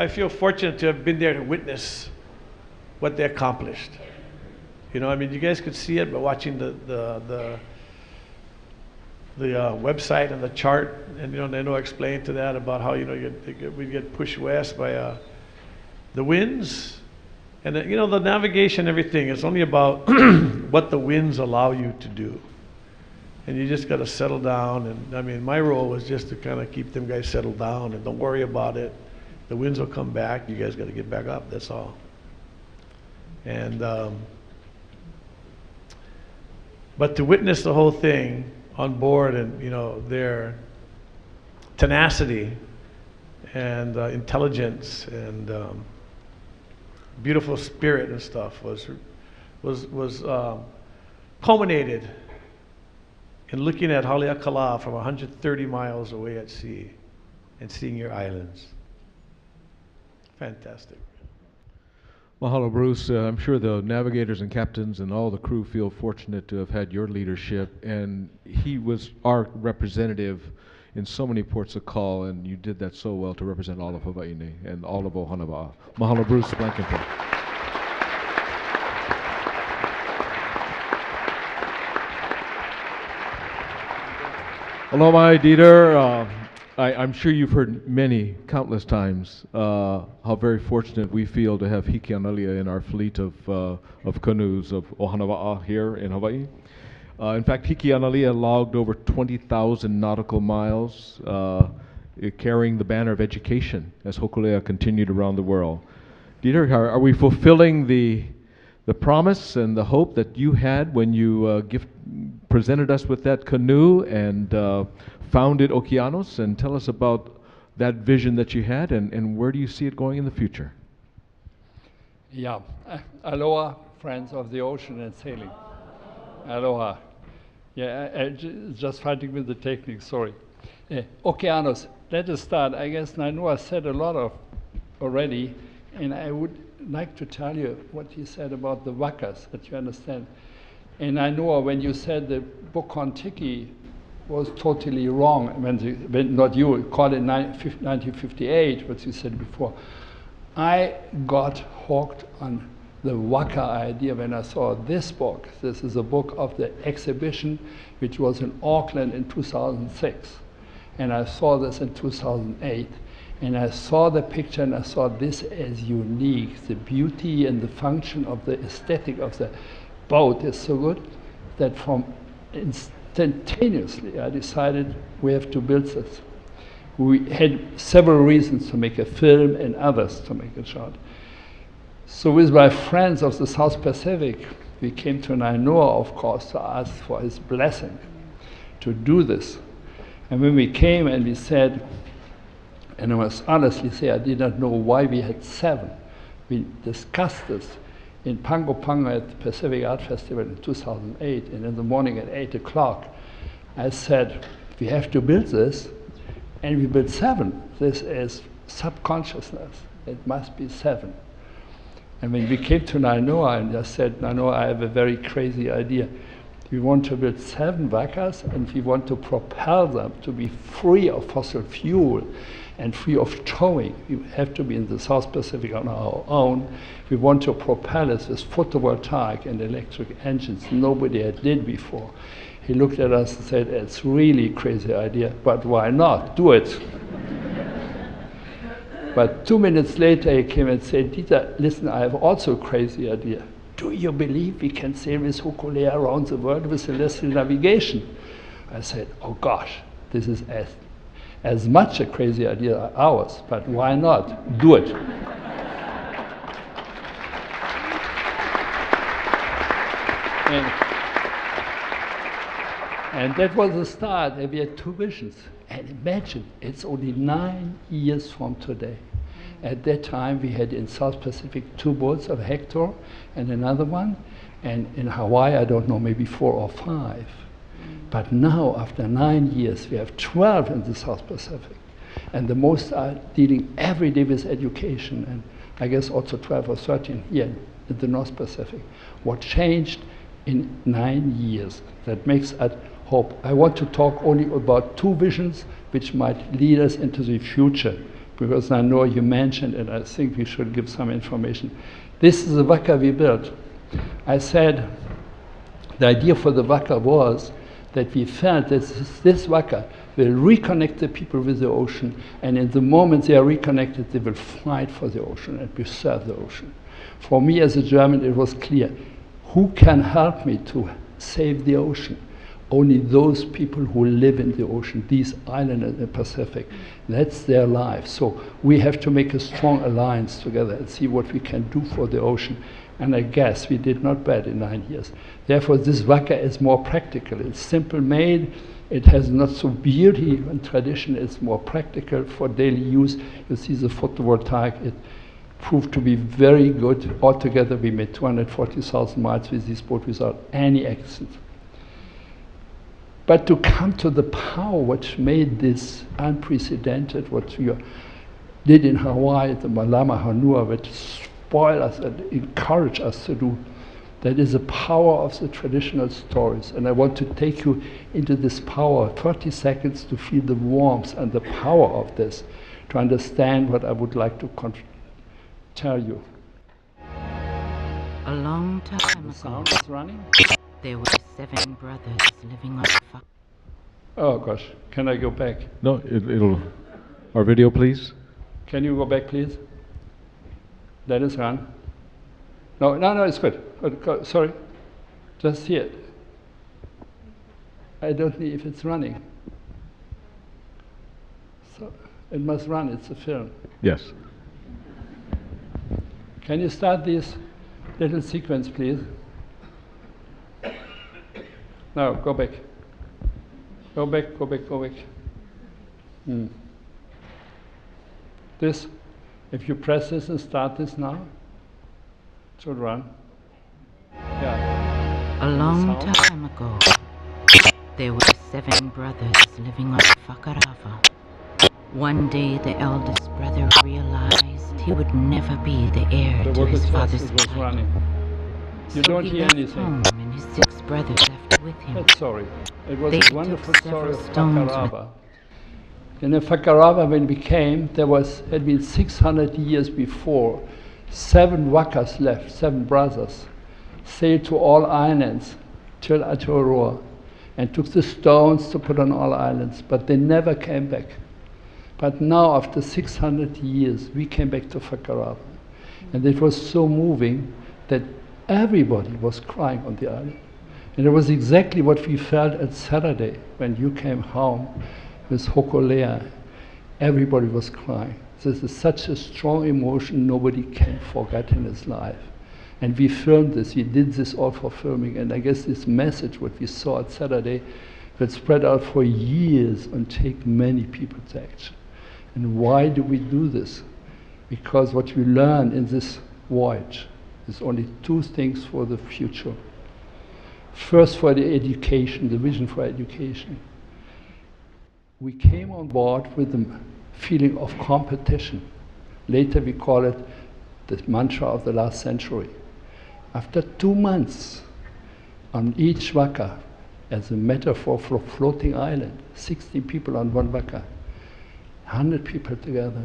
feel fortunate to have been there to witness what they accomplished. You know, I mean, you guys could see it by watching the website and the chart, and you know, Nainoa explained to that about how, you know, we get pushed west by the winds, and you know, the navigation, everything. It's only about what the winds allow you to do, and you just got to settle down. And I mean, my role was just to kind of keep them guys settled down and don't worry about it. The winds will come back. You guys got to get back up. That's all. And but to witness the whole thing on board, and you know, their tenacity and intelligence and beautiful spirit and stuff was culminated in looking at Haleakala from 130 miles away at sea and seeing your islands. Fantastic. Mahalo, Bruce. I'm sure the navigators and captains and all the crew feel fortunate to have had your leadership, and he was our representative in so many ports of call, and you did that so well to represent all of Hawaii and all of Ohanawa. Mahalo, Bruce Blankenfeld. Hello, my Dieter. I'm sure you've heard countless times, how very fortunate we feel to have Hekenukumai in our fleet of canoes of Ohanawa here in Hawaii. In fact, Hekenukumai logged over 20,000 nautical miles, carrying the banner of education as Hokulea continued around the world. Dieter, are we fulfilling the promise and the hope that you had when you presented us with that canoe and founded Okeanos? And tell us about that vision that you had, and where do you see it going in the future? Yeah, aloha, friends of the ocean and sailing. Aloha. Yeah, just fighting with the technique, sorry. Okeanos, let us start. I guess Nainoa said a lot of already, and I would like to tell you what he said about the wakas, that you understand. And I know when you said the book on Tiki was totally wrong, when not you called it 1958, what you said before. I got hooked on the waka idea when I saw this book. This is a book of the exhibition which was in Auckland in 2006. And I saw this in 2008. And I saw the picture and I saw this as unique. The beauty and the function of the aesthetic of the boat is so good that from instantaneously I decided we have to build this. We had several reasons to make a film and others to make a shot. So with my friends of the South Pacific, we came to Nainoa, of course, to ask for his blessing to do this. And when we came and we said, and I must honestly say I did not know why we had 7. We discussed this in Pango Pango at the Pacific Art Festival in 2008, and in the morning at 8 o'clock, I said, we have to build this, and we built 7. This is subconsciousness. It must be 7. And when we came to Nainoa, and I said, Nainoa, I have a very crazy idea. We want to build 7 wakas, and we want to propel them to be free of fossil fuel and free of towing. We have to be in the South Pacific on our own. We want to propel it with photovoltaic and electric engines. Nobody had did before. He looked at us and said, it's really a crazy idea, but why not? Do it. But 2 minutes later, he came and said, Dieter, listen, I have also a crazy idea. Do you believe we can sail with Hokulea around the world with celestial navigation? I said, oh gosh, this is as much a crazy idea as ours, but why not? Do it. And that was the start, and we had 2 visions. And imagine, it's only 9 years from today. At that time, we had in South Pacific 2 boats of Hector and another one, and in Hawaii, I don't know, maybe 4 or 5. But now, after 9 years, we have 12 in the South Pacific. And the most are dealing every day with education, and I guess also 12 or 13 here in the North Pacific. What changed in 9 years? That makes us hope. I want to talk only about 2 visions which might lead us into the future, because I know you mentioned, and I think we should give some information. This is the waka we built. I said the idea for the waka was that we felt that this waka will reconnect the people with the ocean, and in the moment they are reconnected, they will fight for the ocean and preserve the ocean. For me as a German, it was clear, who can help me to save the ocean? Only those people who live in the ocean, these islanders in the Pacific. That's their life. So we have to make a strong alliance together and see what we can do for the ocean. And I guess we did not bad in 9 years. Therefore, this waka is more practical. It's simple made. It has not so beauty and tradition. It's more practical for daily use. You see the photovoltaic. It proved to be very good. Altogether, we made 240,000 miles with this boat without any accident. But to come to the power which made this unprecedented, what you did in Hawaii, the Mālama, Honua, which spoiled us and encouraged us to do, that is the power of the traditional stories. And I want to take you into this power, 30 seconds to feel the warmth and the power of this, to understand what I would like to tell you. A long time The ago, sound is running? there were 7 brothers living on a Oh gosh, can I go back? No, it'll. Our video, please. Can you go back, please? Let us run. No, it's good. Sorry. Just here. I don't know if it's running. So it must run, it's a film. Yes. Can you start this little sequence, please? No, go back. Go back. This, if you press this and start this now, it should run. Yeah. A long time ago, there were 7 brothers living on Whakarava. One day, the eldest brother realized he would never be the heir to his father's title. You So don't he hear left anything. home, and his 6 brothers left with him. That's sorry. It was They a wonderful took story of several stones Whakarava. In the Whakarava, when we came, had been 600 years before, 7 wakas left, 7 brothers, sailed to all islands till Aotearoa, and took the stones to put on all islands, but they never came back. But now, after 600 years, we came back to Whakarava. And it was so moving that everybody was crying on the island. And it was exactly what we felt at Saturday when you came home with Hokolea. Everybody was crying. This is such a strong emotion nobody can forget in his life. And we filmed this, we did this all for filming, and I guess this message, what we saw at Saturday, will spread out for years and take many people to action. And why do we do this? Because what we learn in this voyage is only 2 things for the future. First, for the education, the vision for education. We came on board with the feeling of competition. Later we call it the mantra of the last century. After 2 months on each waka, as a metaphor for a floating island, 60 people on one waka, 100 people together.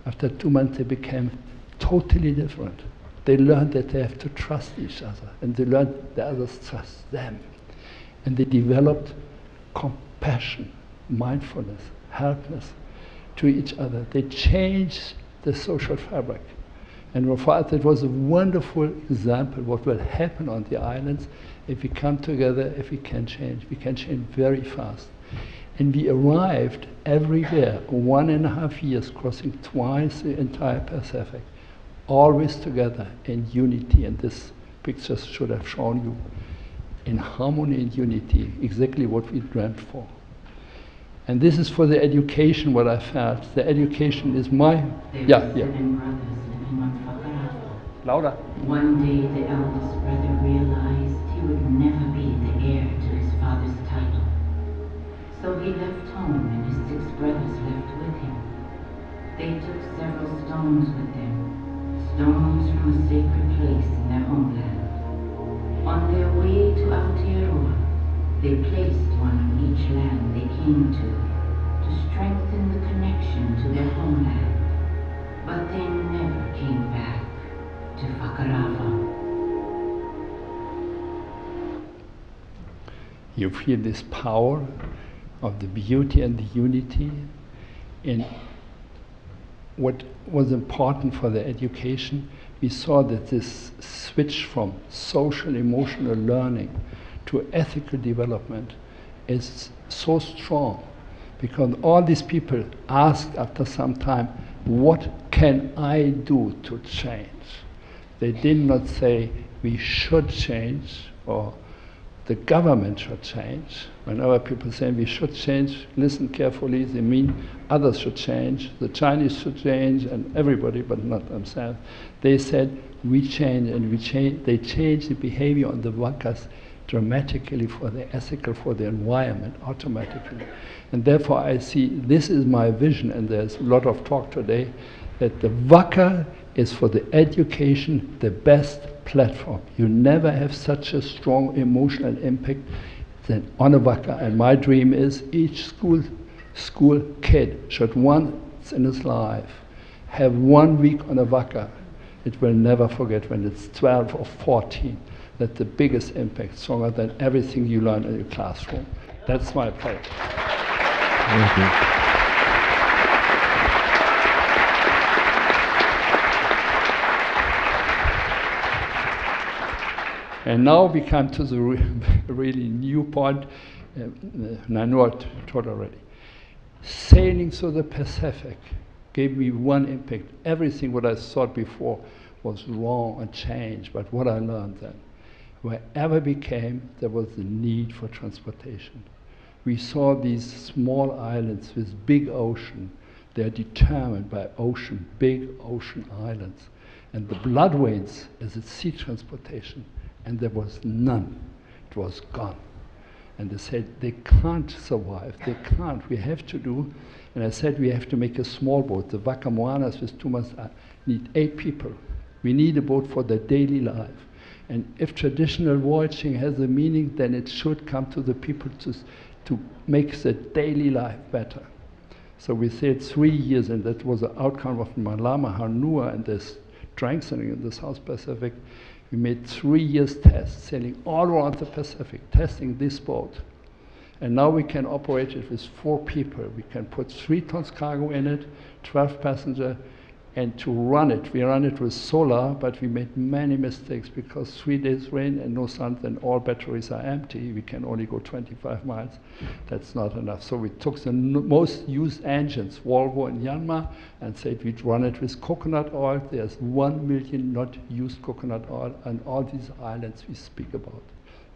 After 2 months they became totally different. They learned that they have to trust each other, and they learned the others trust them. And they developed compassion, mindfulness, helpness to each other. They changed the social fabric. And for us it was a wonderful example what will happen on the islands if we come together, if we can change. We can change very fast. And we arrived everywhere, 1.5 years, crossing twice the entire Pacific, always together in unity, and this picture should have shown you. in harmony and unity, exactly what we dreamt for. And this is for the education, what I felt. The education is my... Yeah. Louder. One day the eldest brother realized he would never be the heir to his father's title. So he left home and his 6 brothers left with him. They took several stones with them, stones from a sacred place in their homeland. On their way to Aotearoa, they placed one on each land they came to strengthen the connection to their homeland. But they never came back to Whakarawa. You feel this power of the beauty and the unity. And what was important for the education, we saw that this switch from social emotional learning to ethical development is so strong, because all these people asked after some time, what can I do to change? They did not say we should change or the government should change. Whenever people say we should change, listen carefully, they mean others should change, the Chinese should change, and everybody, but not themselves. They said we change, and we change. They changed the behavior on the wakas dramatically for the ethical, for the environment, automatically. And therefore I see, this is my vision, and there's a lot of talk today, that the waka is for the education the best platform. You never have such a strong emotional impact than on a waka. And my dream is each school kid should once in his life have 1 week on a waka. It will never forget when it's 12 or 14. That the biggest impact, stronger than everything you learn in your classroom. That's my pledge. Thank you. And now we come to the really new point, Nainoa taught already. Sailing through the Pacific gave me one impact. Everything what I thought before was wrong and changed, but what I learned then. Wherever we came, there was the need for transportation. We saw these small islands with big ocean. They're determined by ocean, big ocean islands. And the blood veins is a sea transportation, and there was none. It was gone. And they said, they can't survive, they can't, we have to do. And I said, we have to make a small boat. The Wakamoanas with 2 months need 8 people. We need a boat for their daily life. And if traditional voyaging has a meaning, then it should come to the people to make the daily life better. So we said 3 years, and that was the outcome of Mālama, Honua, and the strengthening in the South Pacific. We made 3 years tests, sailing all around the Pacific, testing this boat. And now we can operate it with 4 people. We can put 3 tons cargo in it, 12 passengers, and to run it, we run it with solar, but we made many mistakes because 3 days rain and no sun, then all batteries are empty. We can only go 25 miles. That's not enough. So we took the most used engines, Volvo and Yanmar, and said we'd run it with coconut oil. There's 1 million not used coconut oil on all these islands we speak about.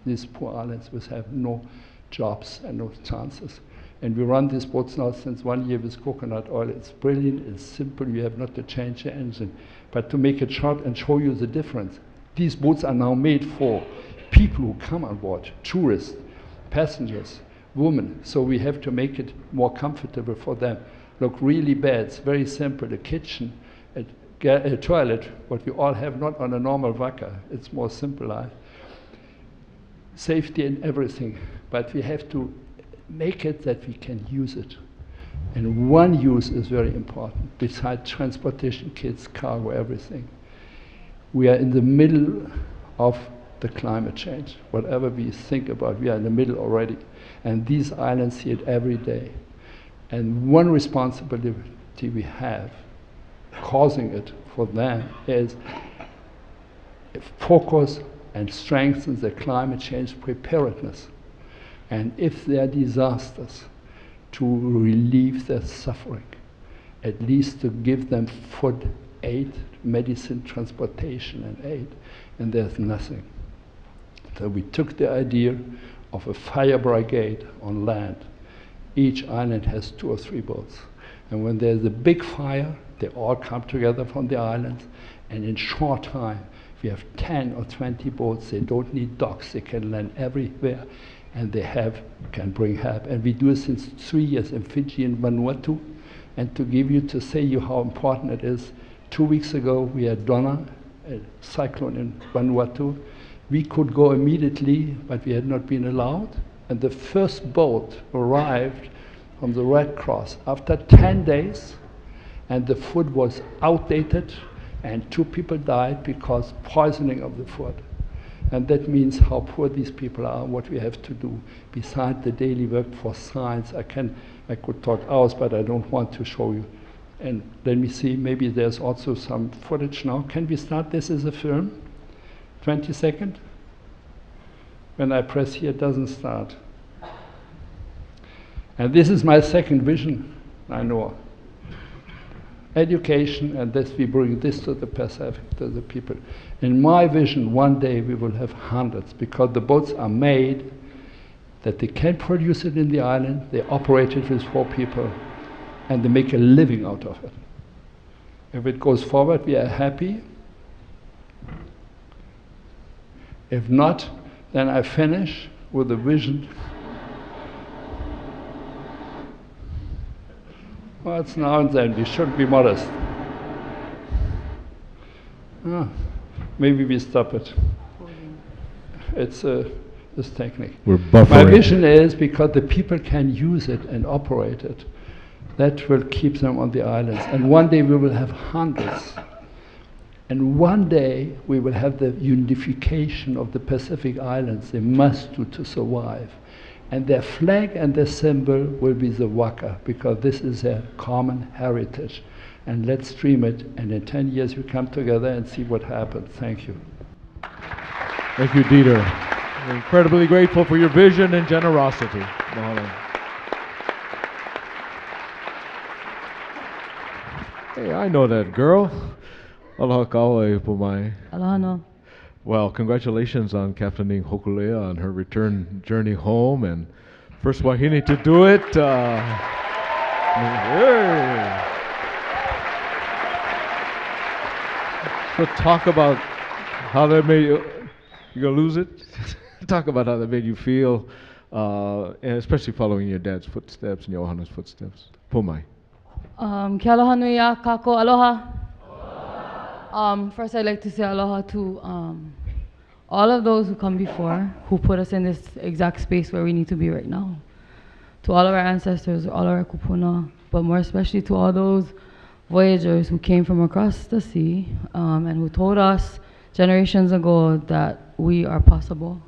These poor islands which have no jobs and no chances. And we run these boats now since 1 year with coconut oil. It's brilliant, it's simple, you have not to change the engine. But to make it short and show you the difference, these boats are now made for people who come on board, tourists, passengers, women. So we have to make it more comfortable for them. Look, really bad, it's very simple. A kitchen, a toilet, what we all have not on a normal waka. It's more simple life. Safety and everything, but we have to make it that we can use it. And one use is very important, besides transportation, kids, cargo, everything. We are in the middle of the climate change. Whatever we think about, we are in the middle already. And these islands see it every day. And one responsibility we have, causing it for them, is focus and strengthen the climate change preparedness. And if there are disasters, to relieve their suffering, at least to give them food, aid, medicine, transportation, and aid. And there's nothing. So we took the idea of a fire brigade on land. Each island has 2 or 3 boats. And when there's a big fire, they all come together from the islands, and in short time, we have 10 or 20 boats. They don't need docks, they can land everywhere, and they can bring help. And we do it since 3 years in Fiji and Vanuatu. And to say you how important it is, 2 weeks ago we had Donna, a cyclone in Vanuatu. We could go immediately, but we had not been allowed. And the first boat arrived from the Red Cross after 10 days, and the food was outdated, and 2 people died because poisoning of the food. And that means how poor these people are, what we have to do. Besides the daily work for science, I could talk hours, but I don't want to show you. And let me see, maybe there's also some footage now. Can we start this as a film? 20 seconds? When I press here, it doesn't start. And this is my second vision, Nainoa. Education, and this we bring this to the Pacific, to the people. In my vision, one day we will have hundreds, because the boats are made that they can produce it in the island, they operate it with 4 people, and they make a living out of it. If it goes forward, we are happy. If not, then I finish with a vision. Well, it's now and then, we should be modest. Maybe we stop it. It's this technique. We're buffering. My vision is, because the people can use it and operate it, that will keep them on the islands. And one day we will have hundreds. And one day we will have the unification of the Pacific Islands. They must do to survive. And their flag and their symbol will be the waka, because this is their common heritage. And let's dream it, and in 10 years we come together and see what happens. Thank you. Thank you, Dieter. We're incredibly grateful for your vision and generosity. Mahalo. Hey, I know that girl. Aloha kaʻoe, Pomai. Aloha no. Well, congratulations on captaining Hokulea on her return journey home, and first Wahine to do it. So talk about how that made you. You gonna lose it? Talk about how that made you feel, and especially following your dad's footsteps and your ohana's footsteps. Pomai. Ke aloha nui a kako, aloha. First I'd like to say aloha to all of those who come before, who put us in this exact space where we need to be right now. To all of our ancestors, all of our kupuna, but more especially to all those voyagers who came from across the sea and who told us generations ago that we are possible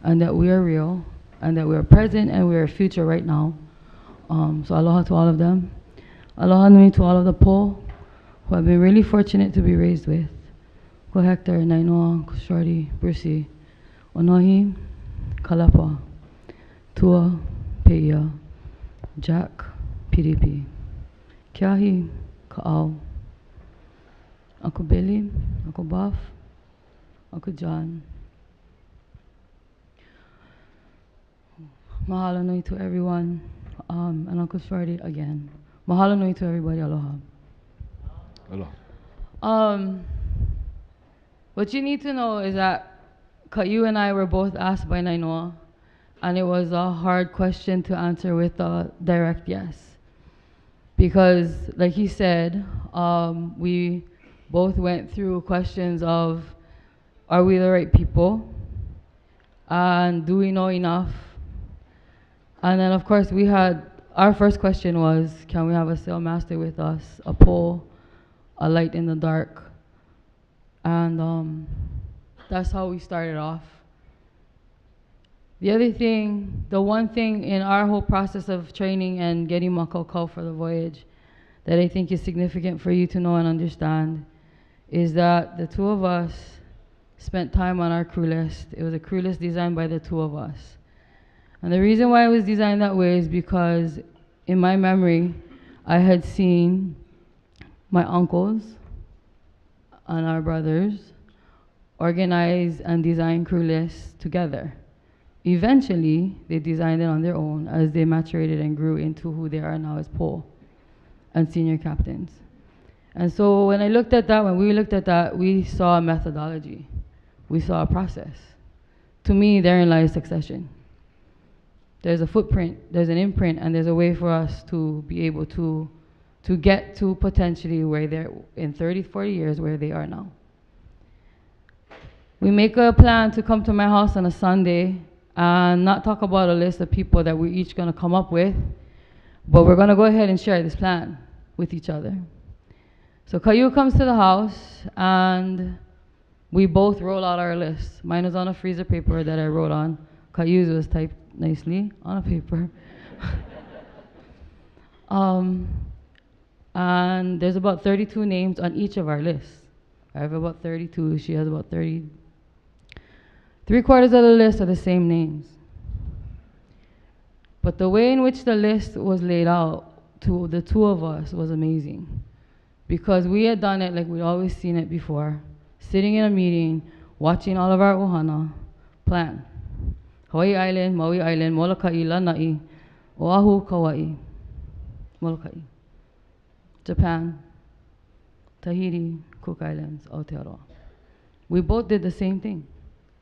and that we are real and that we are present and we are future right now. So aloha to all of them. Aloha nui to all of the po who I've been really fortunate to be raised with. Ko Hector, Nainoa, ko Shorty, Brucey, Onohi, Kalapa, Tua, Peia, Jack, PDP, Kiahi, Ka'au, Uncle Billy, Uncle Buff, Uncle John. Mahalo nui to everyone, and Uncle Shorty again. Mahalo nui to everybody, aloha. Aloha. What you need to know is that you and I were both asked by Nainoa, and it was a hard question to answer with a direct yes. Because, like he said, we both went through questions of, are we the right people? And do we know enough? And then, of course, our first question was, can we have a sailmaster with us, a pole, a light in the dark? And that's how we started off. The one thing in our whole process of training and getting makokau for the voyage that I think is significant for you to know and understand is that the 2 of us spent time on our crew list. It was a crew list designed by the 2 of us. And the reason why it was designed that way is because in my memory, I had seen my uncles and our brothers organize and design crew lists together. Eventually, they designed it on their own as they maturated and grew into who they are now as pole and senior captains. And so when we looked at that, we saw a methodology. We saw a process. To me, therein lies succession. There's a footprint, there's an imprint, and there's a way for us to be able to get to potentially where they're in 30, 40 years where they are now. We make a plan to come to my house on a Sunday and not talk about a list of people that we're each gonna come up with, but we're gonna go ahead and share this plan with each other. So Caillou comes to the house and we both roll out our lists. Mine is on a freezer paper that I wrote on. Caillou's was typed nicely on a paper. And there's about 32 names on each of our lists. I have about 32, she has about 30. 3/4 of the list are the same names. But the way in which the list was laid out to the two of us was amazing. Because we had done it like we'd always seen it before, sitting in a meeting, watching all of our ohana plan. Hawaii Island, Maui Island, Molokai, Lanai, Oahu, Kauai, Molokai. Japan, Tahiti, Cook Islands, Aotearoa. We both did the same thing.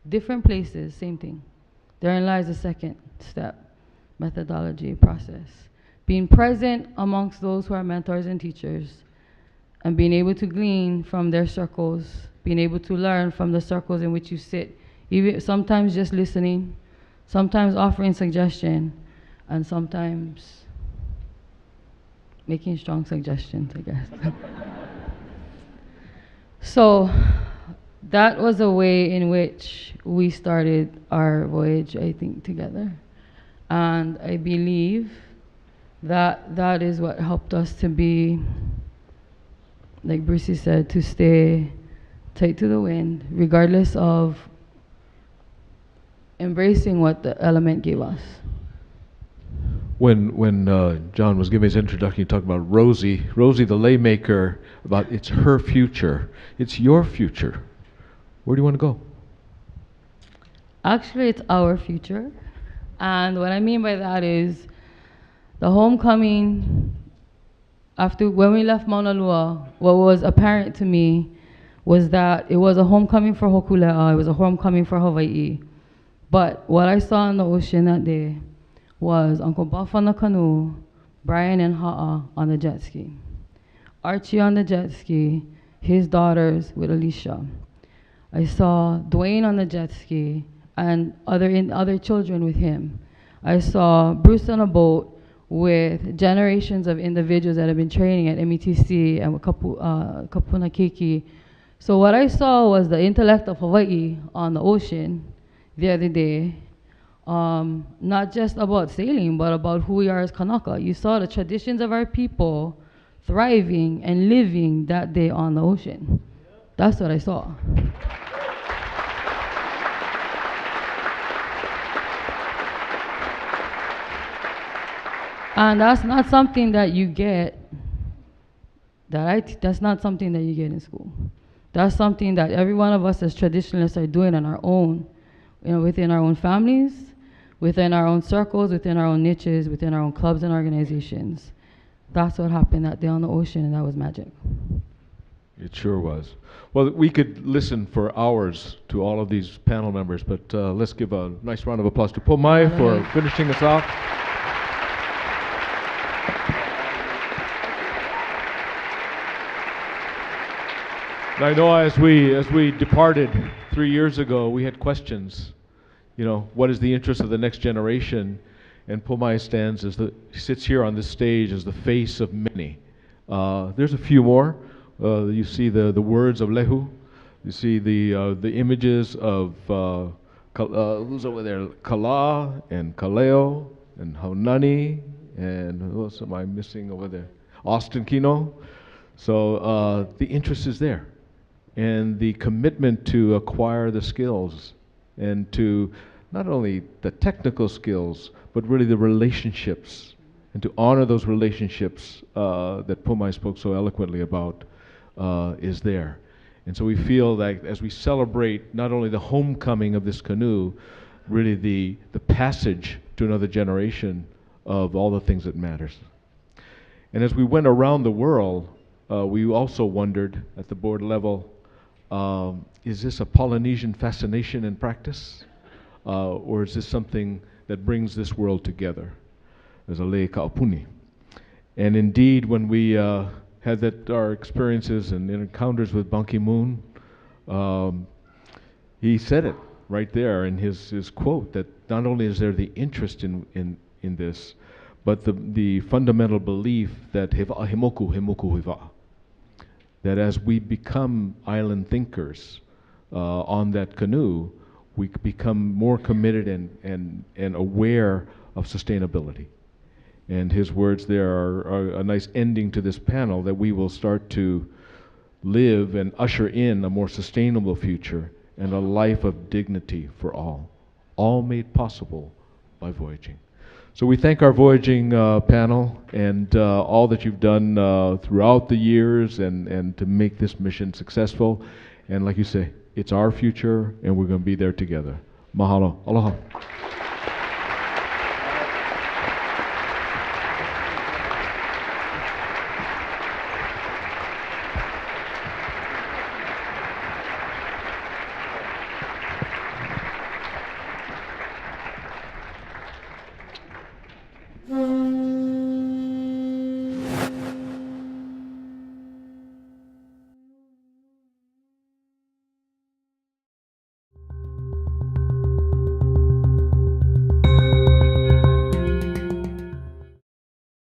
Different places, same thing. Therein lies the second step, methodology, process. Being present amongst those who are mentors and teachers, and being able to glean from their circles, being able to learn from the circles in which you sit, even sometimes just listening, sometimes offering suggestion, and sometimes making strong suggestions, I guess. So that was a way in which we started our voyage, I think, together. And I believe that that is what helped us to be, like Brucey said, to stay tight to the wind, regardless of embracing what the element gave us. When John was giving his introduction, he talked about Rosie the laymaker, about it's her future. It's your future. Where do you want to go? Actually, it's our future. And what I mean by that is the homecoming, after when we left Mauna Loa, what was apparent to me was that it was a homecoming for Hokulea, it was a homecoming for Hawaii. But what I saw in the ocean that day was Uncle Buff on the canoe, Brian and Ha'a on the jet ski. Archie on the jet ski, his daughters with Alicia. I saw Dwayne on the jet ski and other children with him. I saw Bruce on a boat with generations of individuals that have been training at METC and Kapuna Keiki. So what I saw was the intellect of Hawaii on the ocean the other day. Not just about sailing, but about who we are as Kanaka. You saw the traditions of our people thriving and living that day on the ocean. That's what I saw. And that's not something that you get, that's not something that you get in school. That's something that every one of us as traditionalists are doing on our own, within our own families, within our own circles, within our own niches, within our own clubs and organizations. That's what happened that day on the ocean, and that was magic. It sure was. Well, we could listen for hours to all of these panel members, but let's give a nice round of applause to Pomai for finishing us off. Nainoa, as we departed 3 years ago, we had questions. What is the interest of the next generation? And Pomai sits here on this stage as the face of many. There's a few more. You see the words of Lehu. You see the images of who's over there? Kala and Kaleo and Haunani and who else am I missing over there? Austin Kino. So the interest is there, and the commitment to acquire the skills and to not only the technical skills, but really the relationships, and to honor those relationships that Pomai spoke so eloquently about is there. And so we feel that as we celebrate not only the homecoming of this canoe, really the passage to another generation of all the things that matters. And as we went around the world, we also wondered at the board level, is this a Polynesian fascination in practice? Or is this something that brings this world together as a lei kaupuni? And indeed, when we had our experiences and encounters with Ban Ki-moon, he said it right there in his quote, that not only is there the interest in this, but the fundamental belief that hemoku hiva, that as we become island thinkers on that canoe, we become more committed and aware of sustainability. And his words there are a nice ending to this panel, that we will start to live and usher in a more sustainable future and a life of dignity for all made possible by Voyaging. So we thank our Voyaging panel and all that you've done throughout the years and to make this mission successful. And like you say, it's our future and we're going to be there together. Mahalo. Aloha.